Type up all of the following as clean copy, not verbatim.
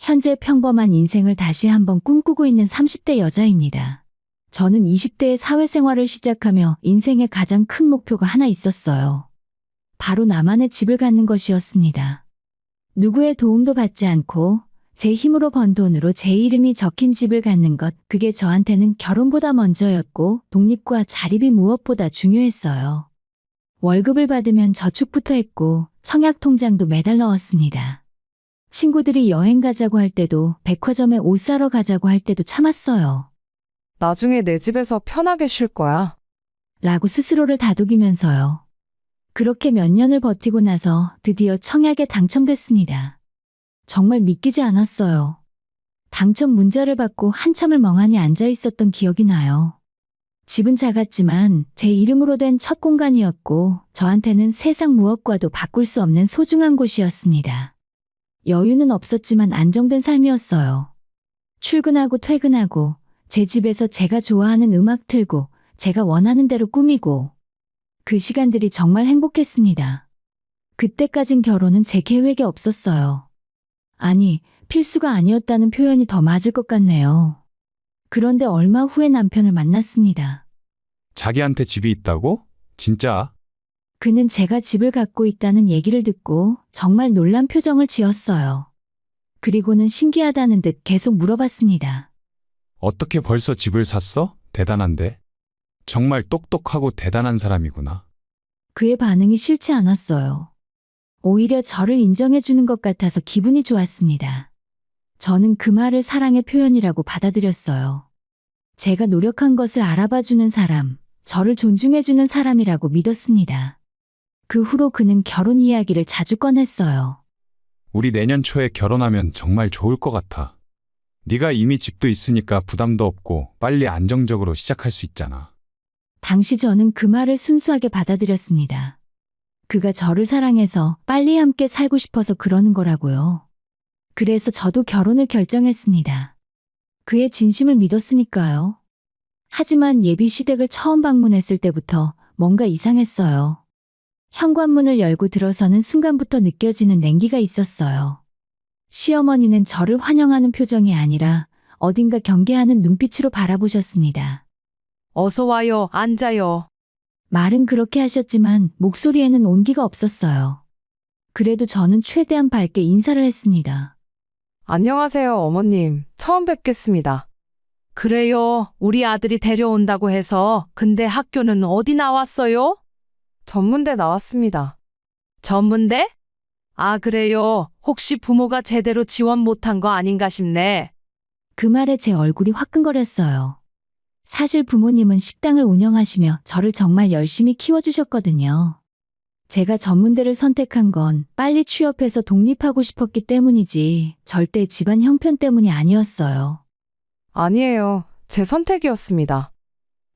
현재 평범한 인생을 다시 한번 꿈꾸고 있는 30대 여자입니다. 저는 20대에 사회생활을 시작하며 인생의 가장 큰 목표가 하나 있었어요. 바로 나만의 집을 갖는 것이었습니다. 누구의 도움도 받지 않고 제 힘으로 번 돈으로 제 이름이 적힌 집을 갖는 것, 그게 저한테는 결혼보다 먼저였고 독립과 자립이 무엇보다 중요했어요. 월급을 받으면 저축부터 했고 청약 통장도 매달 넣었습니다. 친구들이 여행 가자고 할 때도 백화점에 옷 사러 가자고 할 때도 참았어요. 나중에 내 집에서 편하게 쉴 거야. 라고 스스로를 다독이면서요. 그렇게 몇 년을 버티고 나서 드디어 청약에 당첨됐습니다. 정말 믿기지 않았어요. 당첨 문자를 받고 한참을 멍하니 앉아 있었던 기억이 나요. 집은 작았지만 제 이름으로 된 첫 공간이었고 저한테는 세상 무엇과도 바꿀 수 없는 소중한 곳이었습니다. 여유는 없었지만 안정된 삶이었어요. 출근하고 퇴근하고 제 집에서 제가 좋아하는 음악 틀고 제가 원하는 대로 꾸미고 그 시간들이 정말 행복했습니다. 그때까진 결혼은 제 계획에 없었어요. 아니, 필수가 아니었다는 표현이 더 맞을 것 같네요. 그런데 얼마 후에 남편을 만났습니다. 자기한테 집이 있다고? 진짜? 그는 제가 집을 갖고 있다는 얘기를 듣고 정말 놀란 표정을 지었어요. 그리고는 신기하다는 듯 계속 물어봤습니다. 어떻게 벌써 집을 샀어? 대단한데? 정말 똑똑하고 대단한 사람이구나. 그의 반응이 싫지 않았어요. 오히려 저를 인정해주는 것 같아서 기분이 좋았습니다. 저는 그 말을 사랑의 표현이라고 받아들였어요. 제가 노력한 것을 알아봐주는 사람, 저를 존중해주는 사람이라고 믿었습니다. 그 후로 그는 결혼 이야기를 자주 꺼냈어요. 우리 내년 초에 결혼하면 정말 좋을 것 같아. 네가 이미 집도 있으니까 부담도 없고 빨리 안정적으로 시작할 수 있잖아. 당시 저는 그 말을 순수하게 받아들였습니다. 그가 저를 사랑해서 빨리 함께 살고 싶어서 그러는 거라고요. 그래서 저도 결혼을 결정했습니다. 그의 진심을 믿었으니까요. 하지만 예비 시댁을 처음 방문했을 때부터 뭔가 이상했어요. 현관문을 열고 들어서는 순간부터 느껴지는 냉기가 있었어요. 시어머니는 저를 환영하는 표정이 아니라 어딘가 경계하는 눈빛으로 바라보셨습니다. 어서 와요. 앉아요. 말은 그렇게 하셨지만 목소리에는 온기가 없었어요. 그래도 저는 최대한 밝게 인사를 했습니다. 안녕하세요, 어머님. 처음 뵙겠습니다. 그래요. 우리 아들이 데려온다고 해서. 근데 학교는 어디 나왔어요? 전문대 나왔습니다. 전문대? 아, 그래요. 혹시 부모가 제대로 지원 못한 거 아닌가 싶네. 그 말에 제 얼굴이 화끈거렸어요. 사실 부모님은 식당을 운영하시며 저를 정말 열심히 키워주셨거든요. 제가 전문대를 선택한 건 빨리 취업해서 독립하고 싶었기 때문이지 절대 집안 형편 때문이 아니었어요. 아니에요. 제 선택이었습니다.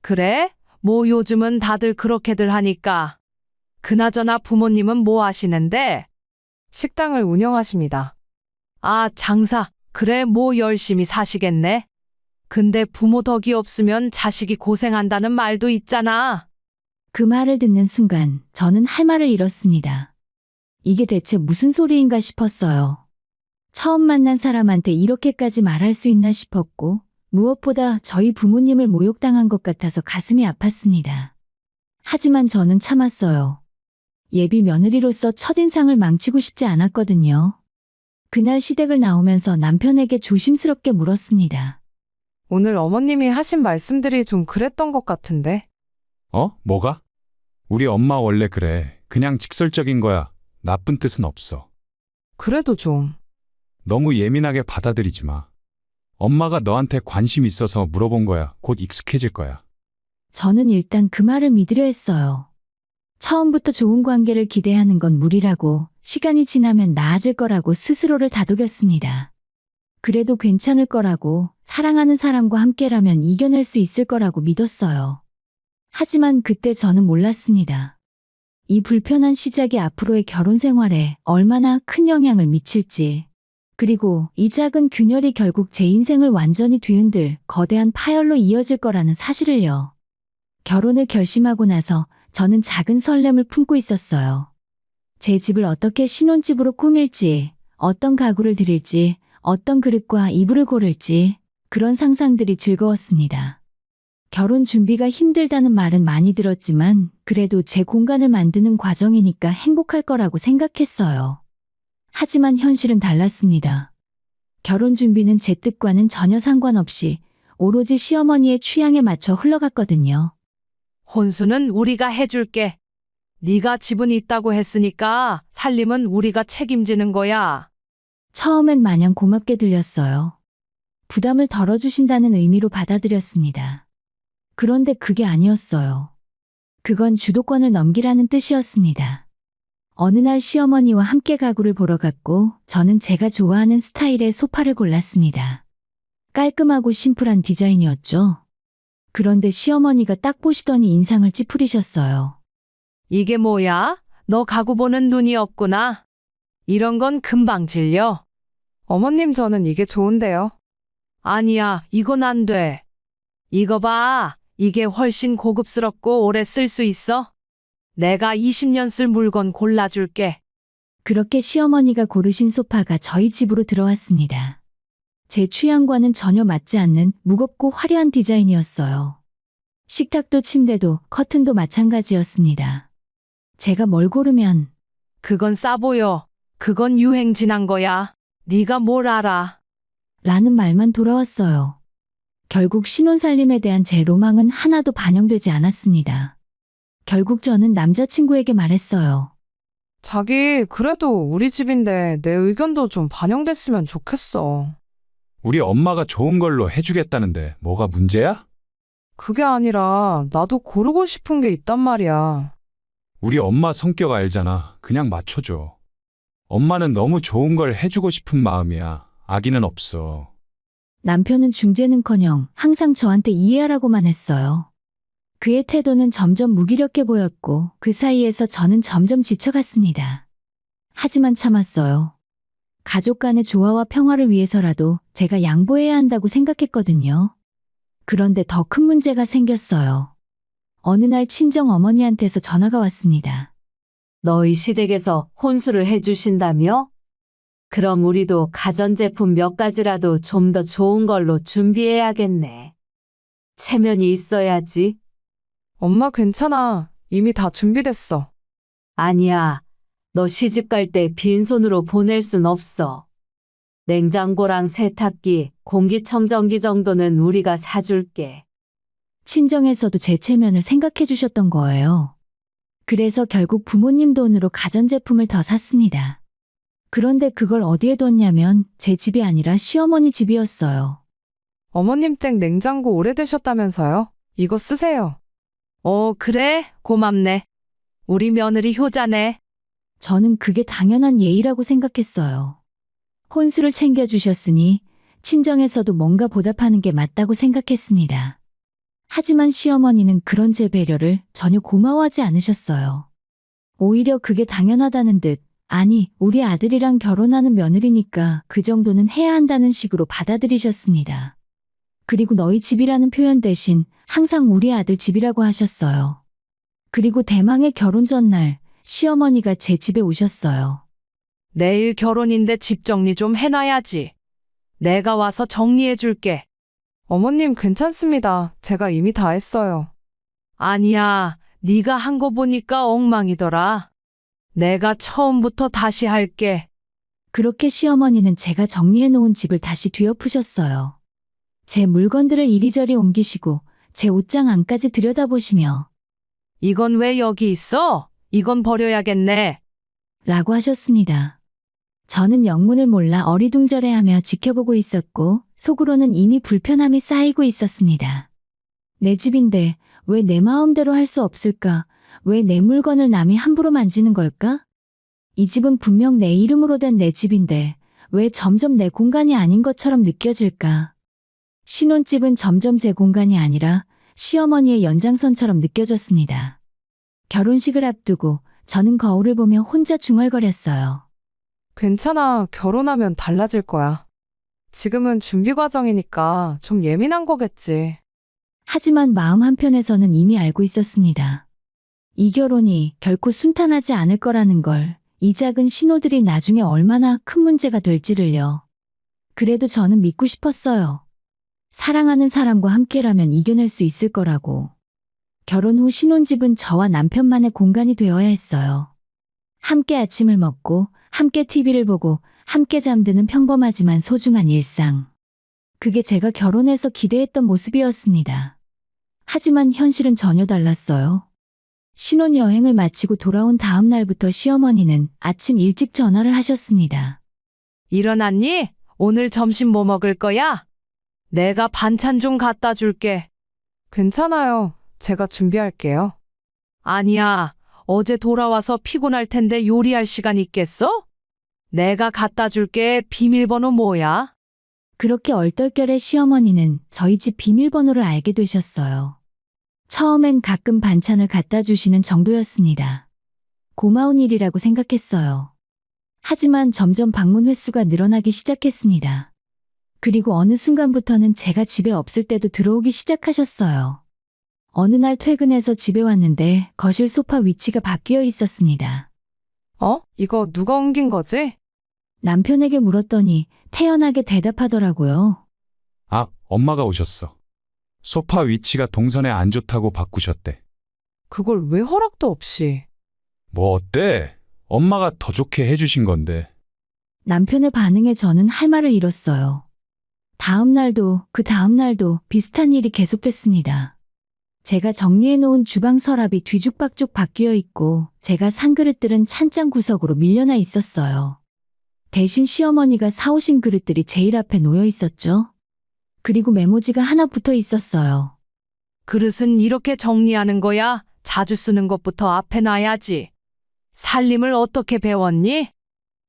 그래? 뭐 요즘은 다들 그렇게들 하니까. 그나저나 부모님은 뭐 하시는데? 식당을 운영하십니다. 아, 장사. 그래, 뭐 열심히 사시겠네. 근데 부모 덕이 없으면 자식이 고생한다는 말도 있잖아. 그 말을 듣는 순간 저는 할 말을 잃었습니다. 이게 대체 무슨 소리인가 싶었어요. 처음 만난 사람한테 이렇게까지 말할 수 있나 싶었고 무엇보다 저희 부모님을 모욕당한 것 같아서 가슴이 아팠습니다. 하지만 저는 참았어요. 예비 며느리로서 첫인상을 망치고 싶지 않았거든요. 그날 시댁을 나오면서 남편에게 조심스럽게 물었습니다. 오늘 어머님이 하신 말씀들이 좀 그랬던 것 같은데. 뭐가? 우리 엄마 원래 그래. 그냥 직설적인 거야. 나쁜 뜻은 없어. 그래도 좀. 너무 예민하게 받아들이지 마. 엄마가 너한테 관심 있어서 물어본 거야. 곧 익숙해질 거야. 저는 일단 그 말을 믿으려 했어요. 처음부터 좋은 관계를 기대하는 건 무리라고, 시간이 지나면 나아질 거라고 스스로를 다독였습니다. 그래도 괜찮을 거라고, 사랑하는 사람과 함께라면 이겨낼 수 있을 거라고 믿었어요. 하지만 그때 저는 몰랐습니다. 이 불편한 시작이 앞으로의 결혼 생활에 얼마나 큰 영향을 미칠지, 그리고 이 작은 균열이 결국 제 인생을 완전히 뒤흔들 거대한 파열로 이어질 거라는 사실을요. 결혼을 결심하고 나서 저는 작은 설렘을 품고 있었어요. 제 집을 어떻게 신혼집으로 꾸밀지, 어떤 가구를 드릴지, 어떤 그릇과 이불을 고를지 그런 상상들이 즐거웠습니다. 결혼 준비가 힘들다는 말은 많이 들었지만 그래도 제 공간을 만드는 과정이니까 행복할 거라고 생각했어요. 하지만 현실은 달랐습니다. 결혼 준비는 제 뜻과는 전혀 상관없이 오로지 시어머니의 취향에 맞춰 흘러갔거든요. 혼수는 우리가 해줄게. 네가 집은 있다고 했으니까 살림은 우리가 책임지는 거야. 처음엔 마냥 고맙게 들렸어요. 부담을 덜어주신다는 의미로 받아들였습니다. 그런데 그게 아니었어요. 그건 주도권을 넘기라는 뜻이었습니다. 어느 날 시어머니와 함께 가구를 보러 갔고 저는 제가 좋아하는 스타일의 소파를 골랐습니다. 깔끔하고 심플한 디자인이었죠. 그런데 시어머니가 딱 보시더니 인상을 찌푸리셨어요. 이게 뭐야? 너 가구 보는 눈이 없구나. 이런 건 금방 질려. 어머님, 저는 이게 좋은데요. 아니야, 이건 안 돼. 이거 봐. 이게 훨씬 고급스럽고 오래 쓸 수 있어. 내가 20년 쓸 물건 골라줄게. 그렇게 시어머니가 고르신 소파가 저희 집으로 들어왔습니다. 제 취향과는 전혀 맞지 않는 무겁고 화려한 디자인이었어요. 식탁도 침대도 커튼도 마찬가지였습니다. 제가 뭘 고르면 그건 싸 보여. 그건 유행 지난 거야. 네가 뭘 알아? 라는 말만 돌아왔어요. 결국 신혼살림에 대한 제 로망은 하나도 반영되지 않았습니다. 결국 저는 남자친구에게 말했어요. 자기, 그래도 우리 집인데 내 의견도 좀 반영됐으면 좋겠어. 우리 엄마가 좋은 걸로 해주겠다는데 뭐가 문제야? 그게 아니라 나도 고르고 싶은 게 있단 말이야. 우리 엄마 성격 알잖아. 그냥 맞춰줘. 엄마는 너무 좋은 걸 해주고 싶은 마음이야. 악의는 없어. 남편은 중재는커녕 항상 저한테 이해하라고만 했어요. 그의 태도는 점점 무기력해 보였고 그 사이에서 저는 점점 지쳐갔습니다. 하지만 참았어요. 가족 간의 조화와 평화를 위해서라도 제가 양보해야 한다고 생각했거든요. 그런데 더 큰 문제가 생겼어요. 어느 날 친정 어머니한테서 전화가 왔습니다. 너희 시댁에서 혼수를 해주신다며? 그럼 우리도 가전제품 몇 가지라도 좀 더 좋은 걸로 준비해야겠네. 체면이 있어야지. 엄마, 괜찮아. 이미 다 준비됐어. 아니야. 너 시집 갈 때 빈손으로 보낼 순 없어. 냉장고랑 세탁기, 공기청정기 정도는 우리가 사줄게. 친정에서도 제 체면을 생각해 주셨던 거예요. 그래서 결국 부모님 돈으로 가전제품을 더 샀습니다. 그런데 그걸 어디에 뒀냐면 제 집이 아니라 시어머니 집이었어요. 어머님 댁 냉장고 오래되셨다면서요? 이거 쓰세요. 그래? 고맙네. 우리 며느리 효자네. 저는 그게 당연한 예의라고 생각했어요. 혼수를 챙겨주셨으니 친정에서도 뭔가 보답하는 게 맞다고 생각했습니다. 하지만 시어머니는 그런 제 배려를 전혀 고마워하지 않으셨어요. 오히려 그게 당연하다는 듯, 아니, 우리 아들이랑 결혼하는 며느리니까 그 정도는 해야 한다는 식으로 받아들이셨습니다. 그리고 너희 집이라는 표현 대신 항상 우리 아들 집이라고 하셨어요. 그리고 대망의 결혼 전날 시어머니가 제 집에 오셨어요. 내일 결혼인데 집 정리 좀 해놔야지. 내가 와서 정리해 줄게. 어머님, 괜찮습니다. 제가 이미 다 했어요. 아니야. 네가 한 거 보니까 엉망이더라. 내가 처음부터 다시 할게. 그렇게 시어머니는 제가 정리해 놓은 집을 다시 뒤엎으셨어요. 제 물건들을 이리저리 옮기시고 제 옷장 안까지 들여다보시며 이건 왜 여기 있어? 이건 버려야겠네. 라고 하셨습니다. 저는 영문을 몰라 어리둥절해하며 지켜보고 있었고 속으로는 이미 불편함이 쌓이고 있었습니다. 내 집인데 왜 내 마음대로 할 수 없을까? 왜 내 물건을 남이 함부로 만지는 걸까? 이 집은 분명 내 이름으로 된 내 집인데 왜 점점 내 공간이 아닌 것처럼 느껴질까? 신혼집은 점점 제 공간이 아니라 시어머니의 연장선처럼 느껴졌습니다. 결혼식을 앞두고 저는 거울을 보며 혼자 중얼거렸어요. 괜찮아. 결혼하면 달라질 거야. 지금은 준비 과정이니까 좀 예민한 거겠지. 하지만 마음 한편에서는 이미 알고 있었습니다. 이 결혼이 결코 순탄하지 않을 거라는 걸, 이 작은 신호들이 나중에 얼마나 큰 문제가 될지를요. 그래도 저는 믿고 싶었어요. 사랑하는 사람과 함께라면 이겨낼 수 있을 거라고. 결혼 후 신혼집은 저와 남편만의 공간이 되어야 했어요. 함께 아침을 먹고, 함께 TV를 보고, 함께 잠드는 평범하지만 소중한 일상. 그게 제가 결혼해서 기대했던 모습이었습니다. 하지만 현실은 전혀 달랐어요. 신혼여행을 마치고 돌아온 다음 날부터 시어머니는 아침 일찍 전화를 하셨습니다. 일어났니? 오늘 점심 뭐 먹을 거야? 내가 반찬 좀 갖다 줄게. 괜찮아요. 제가 준비할게요. 아니야. 어제 돌아와서 피곤할 텐데 요리할 시간 있겠어? 내가 갖다 줄게. 비밀번호 뭐야? 그렇게 얼떨결에 시어머니는 저희 집 비밀번호를 알게 되셨어요. 처음엔 가끔 반찬을 갖다 주시는 정도였습니다. 고마운 일이라고 생각했어요. 하지만 점점 방문 횟수가 늘어나기 시작했습니다. 그리고 어느 순간부터는 제가 집에 없을 때도 들어오기 시작하셨어요. 어느 날 퇴근해서 집에 왔는데 거실 소파 위치가 바뀌어 있었습니다. 이거 누가 옮긴 거지? 남편에게 물었더니 태연하게 대답하더라고요. 아, 엄마가 오셨어. 소파 위치가 동선에 안 좋다고 바꾸셨대. 그걸 왜 허락도 없이? 뭐 어때? 엄마가 더 좋게 해주신 건데. 남편의 반응에 저는 할 말을 잃었어요. 다음 날도 그 다음 날도 비슷한 일이 계속됐습니다. 제가 정리해놓은 주방 서랍이 뒤죽박죽 바뀌어 있고 제가 산 그릇들은 찬장 구석으로 밀려나 있었어요. 대신 시어머니가 사오신 그릇들이 제일 앞에 놓여 있었죠. 그리고 메모지가 하나 붙어 있었어요. 그릇은 이렇게 정리하는 거야? 자주 쓰는 것부터 앞에 놔야지. 살림을 어떻게 배웠니?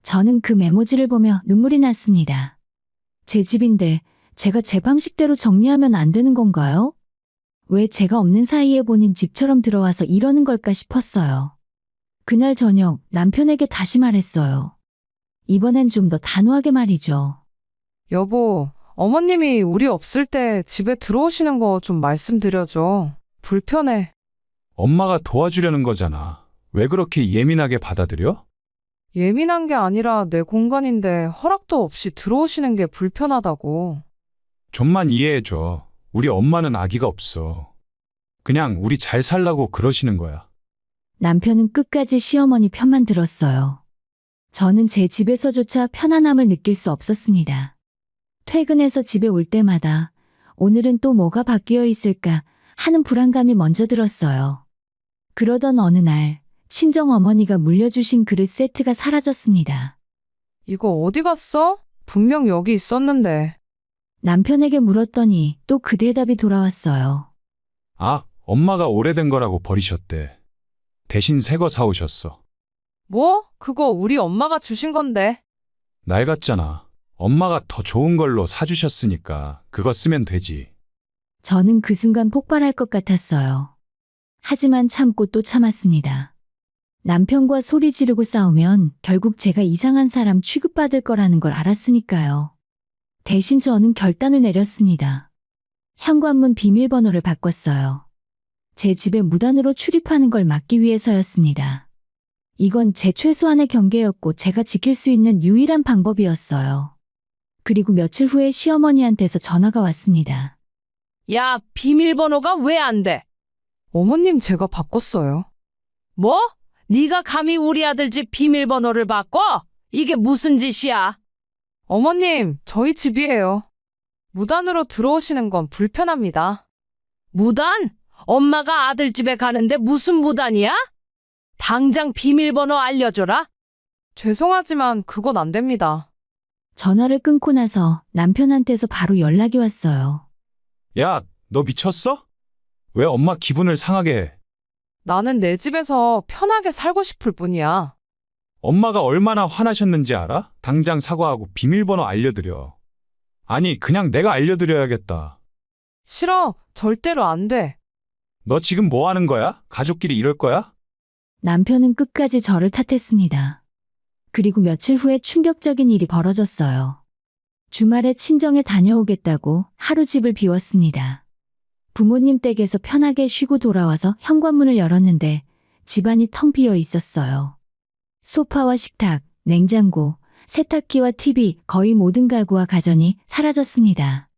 저는 그 메모지를 보며 눈물이 났습니다. 제 집인데 제가 제 방식대로 정리하면 안 되는 건가요? 왜 제가 없는 사이에 본인 집처럼 들어와서 이러는 걸까 싶었어요. 그날 저녁 남편에게 다시 말했어요. 이번엔 좀 더 단호하게 말이죠. 여보, 어머님이 우리 없을 때 집에 들어오시는 거 좀 말씀드려줘. 불편해. 엄마가 도와주려는 거잖아. 왜 그렇게 예민하게 받아들여? 예민한 게 아니라 내 공간인데 허락도 없이 들어오시는 게 불편하다고. 좀만 이해해줘. 우리 엄마는 아기가 없어. 그냥 우리 잘 살라고 그러시는 거야. 남편은 끝까지 시어머니 편만 들었어요. 저는 제 집에서조차 편안함을 느낄 수 없었습니다. 퇴근해서 집에 올 때마다 오늘은 또 뭐가 바뀌어 있을까 하는 불안감이 먼저 들었어요. 그러던 어느 날 친정어머니가 물려주신 그릇 세트가 사라졌습니다. 이거 어디 갔어? 분명 여기 있었는데. 남편에게 물었더니 또 그 대답이 돌아왔어요. 아, 엄마가 오래된 거라고 버리셨대. 대신 새 거 사오셨어. 뭐? 그거 우리 엄마가 주신 건데. 낡았잖아. 엄마가 더 좋은 걸로 사주셨으니까 그거 쓰면 되지. 저는 그 순간 폭발할 것 같았어요. 하지만 참고 또 참았습니다. 남편과 소리 지르고 싸우면 결국 제가 이상한 사람 취급받을 거라는 걸 알았으니까요. 대신 저는 결단을 내렸습니다. 현관문 비밀번호를 바꿨어요. 제 집에 무단으로 출입하는 걸 막기 위해서였습니다. 이건 제 최소한의 경계였고 제가 지킬 수 있는 유일한 방법이었어요. 그리고 며칠 후에 시어머니한테서 전화가 왔습니다. 야, 비밀번호가 왜 안 돼? 어머님, 제가 바꿨어요. 뭐? 네가 감히 우리 아들 집 비밀번호를 바꿔? 이게 무슨 짓이야? 어머님, 저희 집이에요. 무단으로 들어오시는 건 불편합니다. 무단? 엄마가 아들 집에 가는데 무슨 무단이야? 당장 비밀번호 알려줘라. 죄송하지만 그건 안 됩니다. 전화를 끊고 나서 남편한테서 바로 연락이 왔어요. 야, 너 미쳤어? 왜 엄마 기분을 상하게 해? 나는 내 집에서 편하게 살고 싶을 뿐이야. 엄마가 얼마나 화나셨는지 알아? 당장 사과하고 비밀번호 알려드려. 아니, 그냥 내가 알려드려야겠다. 싫어. 절대로 안 돼. 너 지금 뭐 하는 거야? 가족끼리 이럴 거야? 남편은 끝까지 저를 탓했습니다. 그리고 며칠 후에 충격적인 일이 벌어졌어요. 주말에 친정에 다녀오겠다고 하루 집을 비웠습니다. 부모님 댁에서 편하게 쉬고 돌아와서 현관문을 열었는데 집안이 텅 비어 있었어요. 소파와 식탁, 냉장고, 세탁기와 TV, 거의 모든 가구와 가전이 사라졌습니다.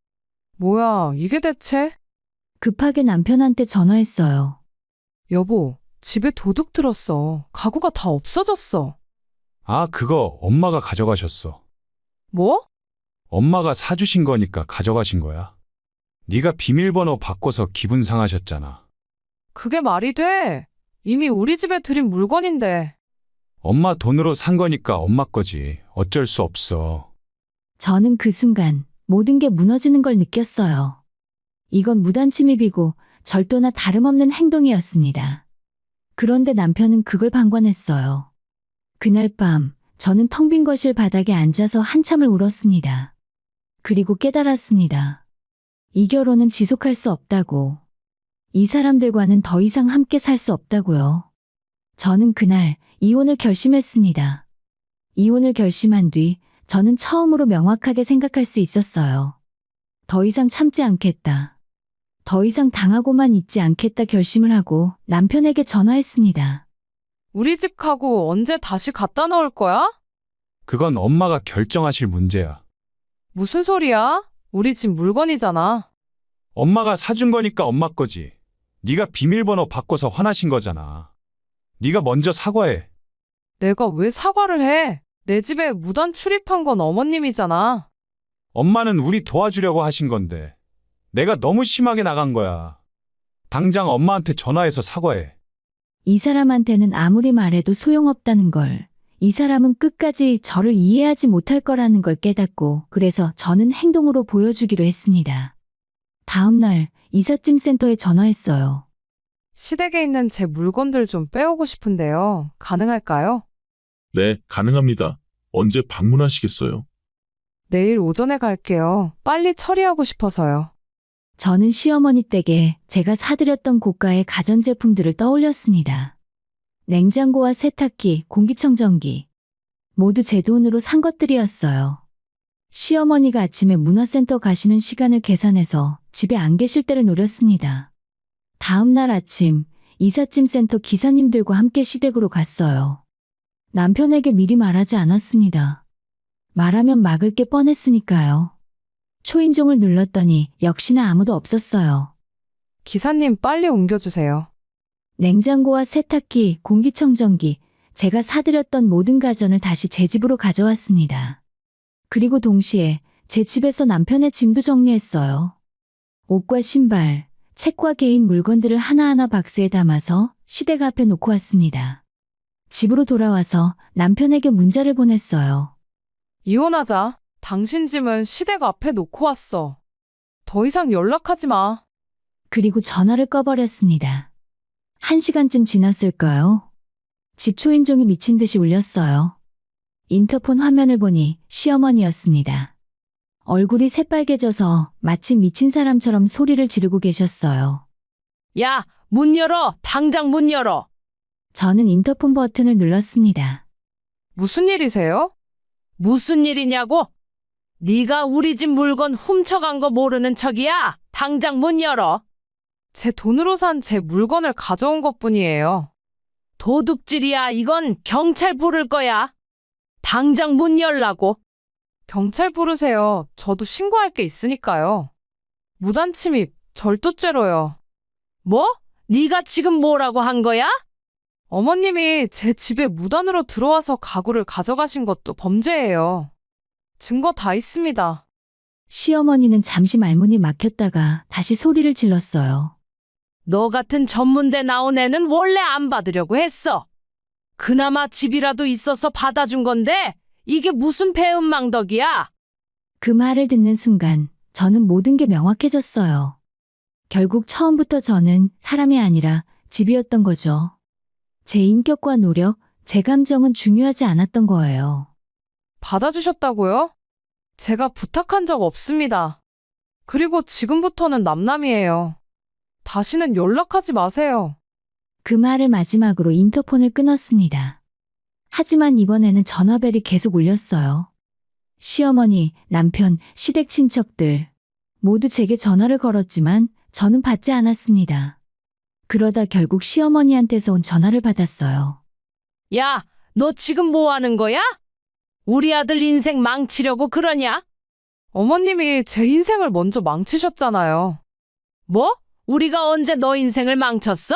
뭐야, 이게 대체? 급하게 남편한테 전화했어요. 여보, 집에 도둑 들었어. 가구가 다 없어졌어. 아, 그거 엄마가 가져가셨어. 뭐? 엄마가 사주신 거니까 가져가신 거야. 네가 비밀번호 바꿔서 기분 상하셨잖아. 그게 말이 돼? 이미 우리 집에 들인 물건인데. 엄마 돈으로 산 거니까 엄마 거지. 어쩔 수 없어. 저는 그 순간 모든 게 무너지는 걸 느꼈어요. 이건 무단 침입이고 절도나 다름없는 행동이었습니다. 그런데 남편은 그걸 방관했어요. 그날 밤 저는 텅 빈 거실 바닥에 앉아서 한참을 울었습니다. 그리고 깨달았습니다. 이 결혼은 지속할 수 없다고. 이 사람들과는 더 이상 함께 살 수 없다고요. 저는 그날 이혼을 결심했습니다. 이혼을 결심한 뒤 저는 처음으로 명확하게 생각할 수 있었어요. 더 이상 참지 않겠다. 더 이상 당하고만 있지 않겠다 결심을 하고 남편에게 전화했습니다. 우리 집 가구 언제 다시 갖다 넣을 거야? 그건 엄마가 결정하실 문제야. 무슨 소리야? 우리 집 물건이잖아. 엄마가 사준 거니까 엄마 거지. 네가 비밀번호 바꿔서 화나신 거잖아. 네가 먼저 사과해. 내가 왜 사과를 해? 내 집에 무단 출입한 건 어머님이잖아. 엄마는 우리 도와주려고 하신 건데 내가 너무 심하게 나간 거야. 당장 엄마한테 전화해서 사과해. 이 사람한테는 아무리 말해도 소용없다는 걸, 이 사람은 끝까지 저를 이해하지 못할 거라는 걸 깨닫고 그래서 저는 행동으로 보여주기로 했습니다. 다음 날 이삿짐 센터에 전화했어요. 시댁에 있는 제 물건들 좀 빼오고 싶은데요. 가능할까요? 네, 가능합니다. 언제 방문하시겠어요? 내일 오전에 갈게요. 빨리 처리하고 싶어서요. 저는 시어머니 댁에 제가 사드렸던 고가의 가전제품들을 떠올렸습니다. 냉장고와 세탁기, 공기청정기. 모두 제 돈으로 산 것들이었어요. 시어머니가 아침에 문화센터 가시는 시간을 계산해서 집에 안 계실 때를 노렸습니다. 다음 날 아침 이삿짐 센터 기사님들과 함께 시댁으로 갔어요. 남편에게 미리 말하지 않았습니다. 말하면 막을 게 뻔했으니까요. 초인종을 눌렀더니 역시나 아무도 없었어요. 기사님 빨리 옮겨주세요. 냉장고와 세탁기, 공기청정기, 제가 사드렸던 모든 가전을 다시 제 집으로 가져왔습니다. 그리고 동시에 제 집에서 남편의 짐도 정리했어요. 옷과 신발, 책과 개인 물건들을 하나하나 박스에 담아서 시댁 앞에 놓고 왔습니다. 집으로 돌아와서 남편에게 문자를 보냈어요. 이혼하자. 당신 짐은 시댁 앞에 놓고 왔어. 더 이상 연락하지 마. 그리고 전화를 꺼버렸습니다. 1시간쯤 지났을까요? 집 초인종이 미친 듯이 울렸어요. 인터폰 화면을 보니 시어머니였습니다. 얼굴이 새빨개져서 마치 미친 사람처럼 소리를 지르고 계셨어요. 야, 문 열어. 당장 문 열어. 저는 인터폰 버튼을 눌렀습니다. 무슨 일이세요? 무슨 일이냐고? 네가 우리 집 물건 훔쳐간 거 모르는 척이야. 당장 문 열어. 제 돈으로 산 제 물건을 가져온 것뿐이에요. 도둑질이야. 이건 경찰 부를 거야. 당장 문 열라고. 경찰 부르세요. 저도 신고할 게 있으니까요. 무단 침입, 절도죄로요. 뭐? 네가 지금 뭐라고 한 거야? 어머님이 제 집에 무단으로 들어와서 가구를 가져가신 것도 범죄예요. 증거 다 있습니다. 시어머니는 잠시 말문이 막혔다가 다시 소리를 질렀어요. 너 같은 전문대 나온 애는 원래 안 받으려고 했어. 그나마 집이라도 있어서 받아준 건데 이게 무슨 배은망덕이야? 그 말을 듣는 순간 저는 모든 게 명확해졌어요. 결국 처음부터 저는 사람이 아니라 집이었던 거죠. 제 인격과 노력, 제 감정은 중요하지 않았던 거예요. 받아주셨다고요? 제가 부탁한 적 없습니다. 그리고 지금부터는 남남이에요. 다시는 연락하지 마세요. 그 말을 마지막으로 인터폰을 끊었습니다. 하지만 이번에는 전화벨이 계속 울렸어요. 시어머니, 남편, 시댁 친척들 모두 제게 전화를 걸었지만 저는 받지 않았습니다. 그러다 결국 시어머니한테서 온 전화를 받았어요. 야, 너 지금 뭐 하는 거야? 우리 아들 인생 망치려고 그러냐? 어머님이 제 인생을 먼저 망치셨잖아요. 뭐? 우리가 언제 너 인생을 망쳤어?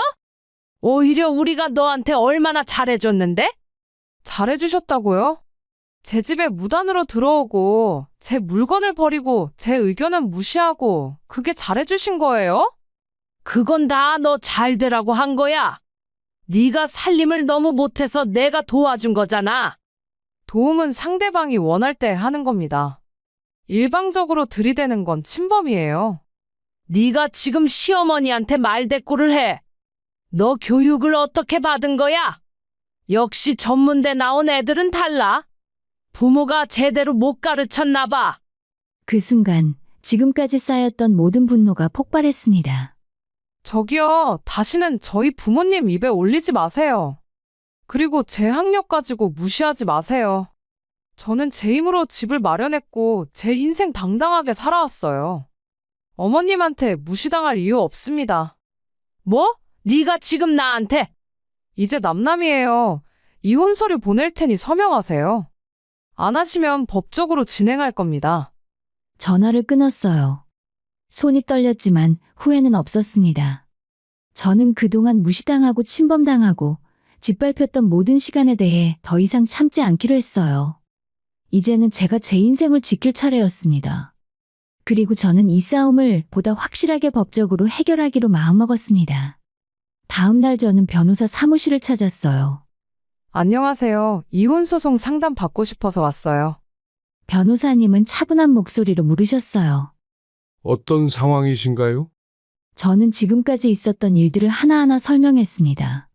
오히려 우리가 너한테 얼마나 잘해줬는데? 잘해주셨다고요? 제 집에 무단으로 들어오고 제 물건을 버리고 제 의견은 무시하고 그게 잘해주신 거예요? 그건 다 너 잘 되라고 한 거야. 네가 살림을 너무 못해서 내가 도와준 거잖아. 도움은 상대방이 원할 때 하는 겁니다. 일방적으로 들이대는 건 침범이에요. 네가 지금 시어머니한테 말대꾸를 해. 너 교육을 어떻게 받은 거야? 역시 전문대 나온 애들은 달라. 부모가 제대로 못 가르쳤나 봐. 그 순간 지금까지 쌓였던 모든 분노가 폭발했습니다. 저기요, 다시는 저희 부모님 입에 올리지 마세요. 그리고 제 학력 가지고 무시하지 마세요. 저는 제 힘으로 집을 마련했고 제 인생 당당하게 살아왔어요. 어머님한테 무시당할 이유 없습니다. 뭐? 네가 지금 나한테? 이제 남남이에요. 이혼 서류 보낼 테니 서명하세요. 안 하시면 법적으로 진행할 겁니다. 전화를 끊었어요. 손이 떨렸지만 후회는 없었습니다. 저는 그동안 무시당하고 침범당하고 짓밟혔던 모든 시간에 대해 더 이상 참지 않기로 했어요. 이제는 제가 제 인생을 지킬 차례였습니다. 그리고 저는 이 싸움을 보다 확실하게 법적으로 해결하기로 마음먹었습니다. 다음 날 저는 변호사 사무실을 찾았어요. 안녕하세요. 이혼소송 상담 받고 싶어서 왔어요. 변호사님은 차분한 목소리로 물으셨어요. 어떤 상황이신가요? 저는 지금까지 있었던 일들을 하나하나 설명했습니다.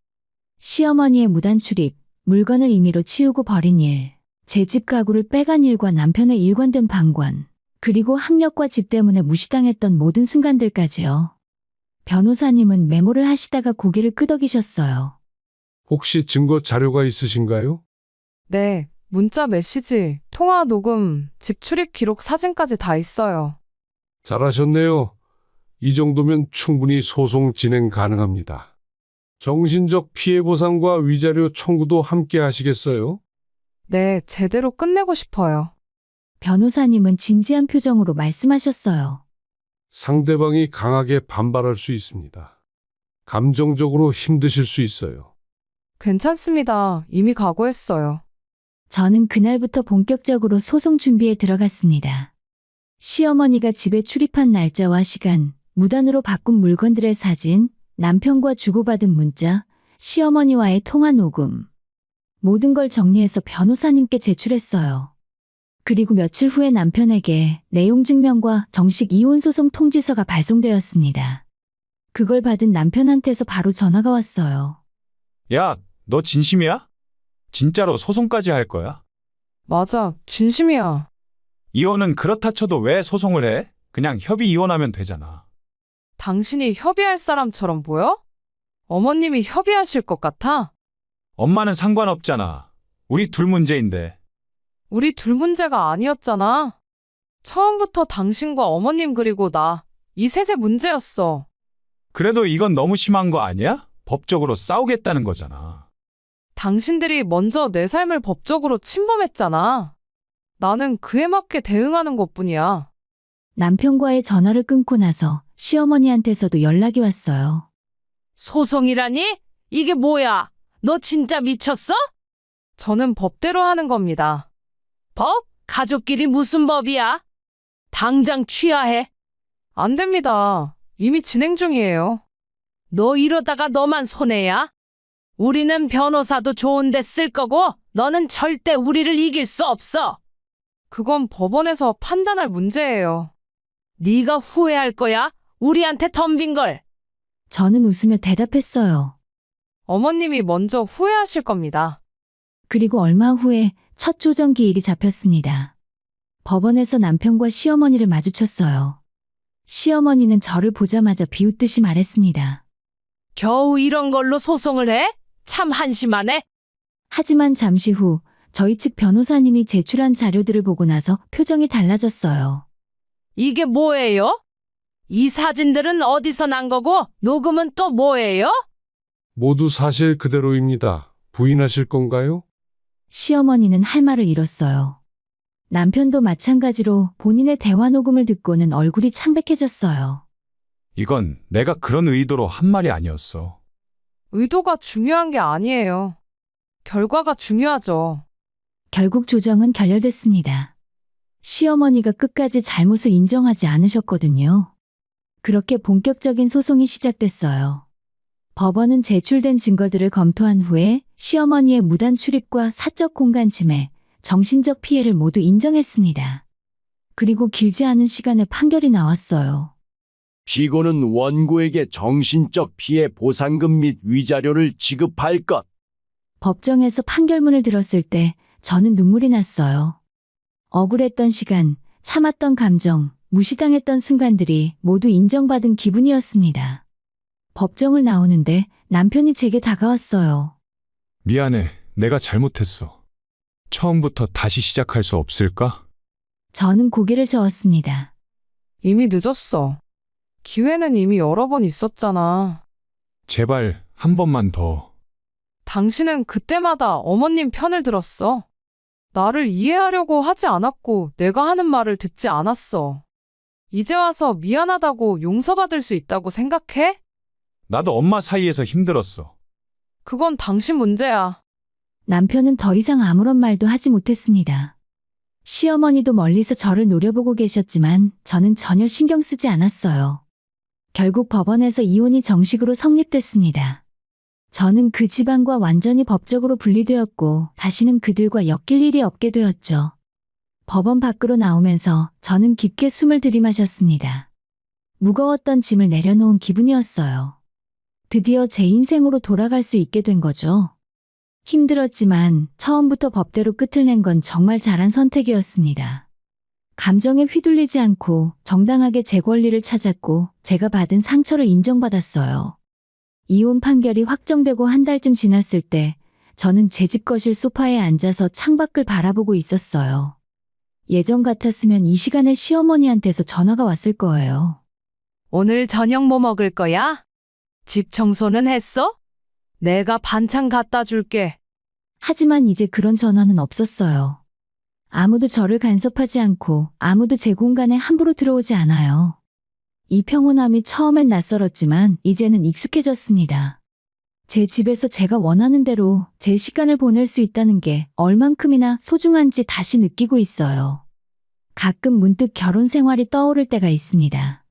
시어머니의 무단 출입, 물건을 임의로 치우고 버린 일, 제 집 가구를 빼간 일과 남편의 일관된 방관, 그리고 학력과 집 때문에 무시당했던 모든 순간들까지요. 변호사님은 메모를 하시다가 고개를 끄덕이셨어요. 혹시 증거 자료가 있으신가요? 네, 문자 메시지, 통화 녹음, 집 출입 기록 사진까지 다 있어요. 잘하셨네요. 이 정도면 충분히 소송 진행 가능합니다. 정신적 피해 보상과 위자료 청구도 함께 하시겠어요? 네, 제대로 끝내고 싶어요. 변호사님은 진지한 표정으로 말씀하셨어요. 상대방이 강하게 반발할 수 있습니다. 감정적으로 힘드실 수 있어요. 괜찮습니다. 이미 각오했어요. 저는 그날부터 본격적으로 소송 준비에 들어갔습니다. 시어머니가 집에 출입한 날짜와 시간, 무단으로 바꾼 물건들의 사진, 남편과 주고받은 문자, 시어머니와의 통화 녹음. 모든 걸 정리해서 변호사님께 제출했어요. 그리고 며칠 후에 남편에게 내용 증명과 정식 이혼소송 통지서가 발송되었습니다. 그걸 받은 남편한테서 바로 전화가 왔어요. 야, 너 진심이야? 진짜로 소송까지 할 거야? 맞아, 진심이야. 이혼은 그렇다 쳐도 왜 소송을 해? 그냥 협의 이혼하면 되잖아. 당신이 협의할 사람처럼 보여? 어머님이 협의하실 것 같아? 엄마는 상관없잖아. 우리 둘 문제인데. 우리 둘 문제가 아니었잖아. 처음부터 당신과 어머님 그리고 나, 이 셋의 문제였어. 그래도 이건 너무 심한 거 아니야? 법적으로 싸우겠다는 거잖아. 당신들이 먼저 내 삶을 법적으로 침범했잖아. 나는 그에 맞게 대응하는 것뿐이야. 남편과의 전화를 끊고 나서 시어머니한테서도 연락이 왔어요. 소송이라니? 이게 뭐야? 너 진짜 미쳤어? 저는 법대로 하는 겁니다. 법? 가족끼리 무슨 법이야? 당장 취하해. 안 됩니다. 이미 진행 중이에요. 너 이러다가 너만 손해야? 우리는 변호사도 좋은데 쓸 거고 너는 절대 우리를 이길 수 없어. 그건 법원에서 판단할 문제예요. 네가 후회할 거야? 우리한테 덤빈 걸. 저는 웃으며 대답했어요. 어머님이 먼저 후회하실 겁니다. 그리고 얼마 후에 첫 조정 기일이 잡혔습니다. 법원에서 남편과 시어머니를 마주쳤어요. 시어머니는 저를 보자마자 비웃듯이 말했습니다. 겨우 이런 걸로 소송을 해? 참 한심하네. 하지만 잠시 후 저희 측 변호사님이 제출한 자료들을 보고 나서 표정이 달라졌어요. 이게 뭐예요? 이 사진들은 어디서 난 거고 녹음은 또 뭐예요? 모두 사실 그대로입니다. 부인하실 건가요? 시어머니는 할 말을 잃었어요. 남편도 마찬가지로 본인의 대화 녹음을 듣고는 얼굴이 창백해졌어요. 이건 내가 그런 의도로 한 말이 아니었어. 의도가 중요한 게 아니에요. 결과가 중요하죠. 결국 조정은 결렬됐습니다. 시어머니가 끝까지 잘못을 인정하지 않으셨거든요. 그렇게 본격적인 소송이 시작됐어요. 법원은 제출된 증거들을 검토한 후에 시어머니의 무단 출입과 사적 공간 침해, 정신적 피해를 모두 인정했습니다. 그리고 길지 않은 시간에 판결이 나왔어요. 피고는 원고에게 정신적 피해 보상금 및 위자료를 지급할 것. 법정에서 판결문을 들었을 때 저는 눈물이 났어요. 억울했던 시간, 참았던 감정, 무시당했던 순간들이 모두 인정받은 기분이었습니다. 법정을 나오는데 남편이 제게 다가왔어요. 미안해. 내가 잘못했어. 처음부터 다시 시작할 수 없을까? 저는 고개를 저었습니다. 이미 늦었어. 기회는 이미 여러 번 있었잖아. 제발 한 번만 더. 당신은 그때마다 어머님 편을 들었어. 나를 이해하려고 하지 않았고 내가 하는 말을 듣지 않았어. 이제 와서 미안하다고 용서받을 수 있다고 생각해? 나도 엄마 사이에서 힘들었어. 그건 당신 문제야. 남편은 더 이상 아무런 말도 하지 못했습니다. 시어머니도 멀리서 저를 노려보고 계셨지만 저는 전혀 신경 쓰지 않았어요. 결국 법원에서 이혼이 정식으로 성립됐습니다. 저는 그 집안과 완전히 법적으로 분리되었고 다시는 그들과 엮일 일이 없게 되었죠. 법원 밖으로 나오면서 저는 깊게 숨을 들이마셨습니다. 무거웠던 짐을 내려놓은 기분이었어요. 드디어 제 인생으로 돌아갈 수 있게 된 거죠. 힘들었지만 처음부터 법대로 끝을 낸 건 정말 잘한 선택이었습니다. 감정에 휘둘리지 않고 정당하게 제 권리를 찾았고 제가 받은 상처를 인정받았어요. 이혼 판결이 확정되고 한 달쯤 지났을 때 저는 제 집 거실 소파에 앉아서 창밖을 바라보고 있었어요. 예전 같았으면 이 시간에 시어머니한테서 전화가 왔을 거예요. 오늘 저녁 뭐 먹을 거야? 집 청소는 했어? 내가 반찬 갖다 줄게. 하지만 이제 그런 전화는 없었어요. 아무도 저를 간섭하지 않고 아무도 제 공간에 함부로 들어오지 않아요. 이 평온함이 처음엔 낯설었지만 이제는 익숙해졌습니다. 제 집에서 제가 원하는 대로 제 시간을 보낼 수 있다는 게 얼만큼이나 소중한지 다시 느끼고 있어요. 가끔 문득 결혼 생활이 떠오를 때가 있습니다.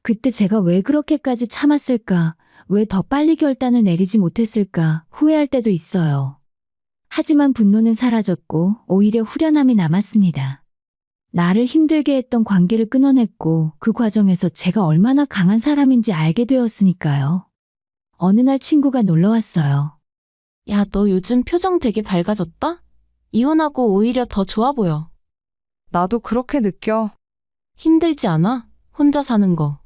그때 제가 왜 그렇게까지 참았을까, 왜 더 빨리 결단을 내리지 못했을까 후회할 때도 있어요. 하지만 분노는 사라졌고 오히려 후련함이 남았습니다. 나를 힘들게 했던 관계를 끊어냈고 그 과정에서 제가 얼마나 강한 사람인지 알게 되었으니까요. 어느 날 친구가 놀러 왔어요. 야, 너 요즘 표정 되게 밝아졌다? 이혼하고 오히려 더 좋아 보여. 나도 그렇게 느껴. 힘들지 않아? 혼자 사는 거.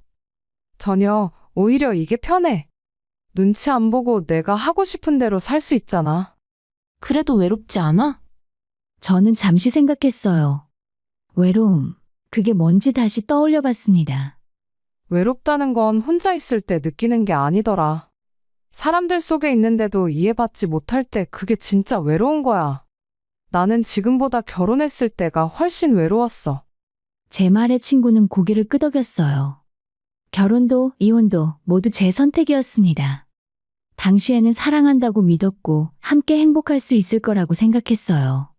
전혀, 오히려 이게 편해. 눈치 안 보고 내가 하고 싶은 대로 살 수 있잖아. 그래도 외롭지 않아? 저는 잠시 생각했어요. 외로움, 그게 뭔지 다시 떠올려 봤습니다. 외롭다는 건 혼자 있을 때 느끼는 게 아니더라. 사람들 속에 있는데도 이해받지 못할 때 그게 진짜 외로운 거야. 나는 지금보다 결혼했을 때가 훨씬 외로웠어. 제 말에 친구는 고개를 끄덕였어요. 결혼도 이혼도 모두 제 선택이었습니다. 당시에는 사랑한다고 믿었고 함께 행복할 수 있을 거라고 생각했어요.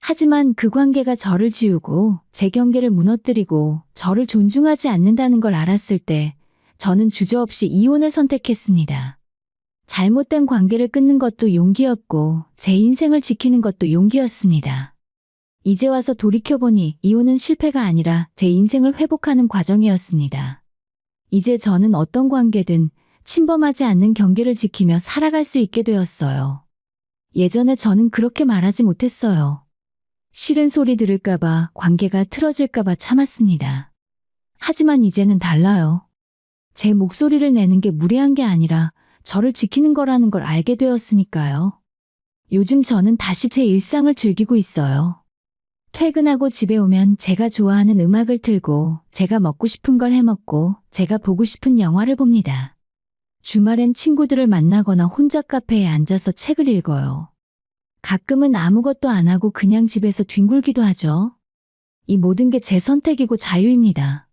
하지만 그 관계가 저를 지우고 제 경계를 무너뜨리고 저를 존중하지 않는다는 걸 알았을 때 저는 주저없이 이혼을 선택했습니다. 잘못된 관계를 끊는 것도 용기였고 제 인생을 지키는 것도 용기였습니다. 이제 와서 돌이켜보니 이혼은 실패가 아니라 제 인생을 회복하는 과정이었습니다. 이제 저는 어떤 관계든 침범하지 않는 경계를 지키며 살아갈 수 있게 되었어요. 예전에 저는 그렇게 말하지 못했어요. 싫은 소리 들을까봐, 관계가 틀어질까봐 참았습니다. 하지만 이제는 달라요. 제 목소리를 내는 게 무례한 게 아니라 저를 지키는 거라는 걸 알게 되었으니까요. 요즘 저는 다시 제 일상을 즐기고 있어요. 퇴근하고 집에 오면 제가 좋아하는 음악을 틀고 제가 먹고 싶은 걸 해먹고 제가 보고 싶은 영화를 봅니다. 주말엔 친구들을 만나거나 혼자 카페에 앉아서 책을 읽어요. 가끔은 아무것도 안 하고 그냥 집에서 뒹굴기도 하죠. 이 모든 게 제 선택이고 자유입니다.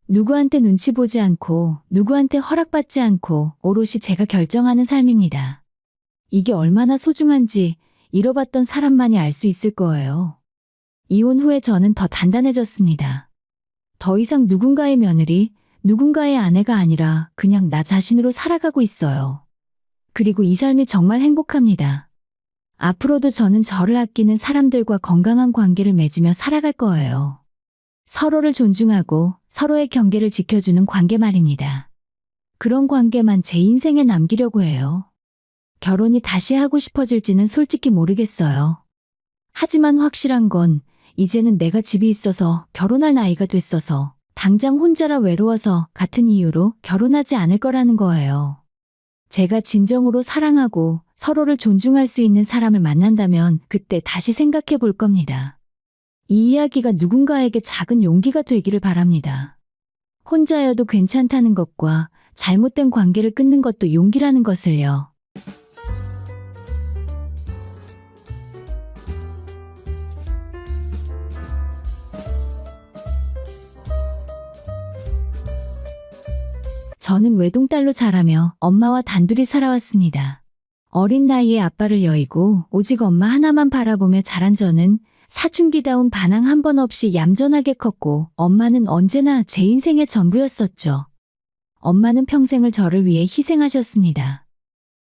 누구한테 눈치 보지 않고 누구한테 허락받지 않고 오롯이 제가 결정하는 삶입니다. 이게 얼마나 소중한지 잃어봤던 사람만이 알 수 있을 거예요. 이혼 후에 저는 더 단단해졌습니다. 더 이상 누군가의 며느리, 누군가의 아내가 아니라 그냥 나 자신으로 살아가고 있어요. 그리고 이 삶이 정말 행복합니다. 앞으로도 저는 저를 아끼는 사람들과 건강한 관계를 맺으며 살아갈 거예요. 서로를 존중하고 서로의 경계를 지켜주는 관계 말입니다. 그런 관계만 제 인생에 남기려고 해요. 결혼이 다시 하고 싶어질지는 솔직히 모르겠어요. 하지만 확실한 건 이제는 내가 집이 있어서 결혼할 나이가 됐어서 당장 혼자라 외로워서 같은 이유로 결혼하지 않을 거라는 거예요. 제가 진정으로 사랑하고 서로를 존중할 수 있는 사람을 만난다면 그때 다시 생각해 볼 겁니다. 이 이야기가 누군가에게 작은 용기가 되기를 바랍니다. 혼자여도 괜찮다는 것과 잘못된 관계를 끊는 것도 용기라는 것을요. 저는 외동딸로 자라며 엄마와 단둘이 살아왔습니다. 어린 나이에 아빠를 여의고 오직 엄마 하나만 바라보며 자란 저는 사춘기다운 반항 한 번 없이 얌전하게 컸고 엄마는 언제나 제 인생의 전부였었죠. 엄마는 평생을 저를 위해 희생하셨습니다.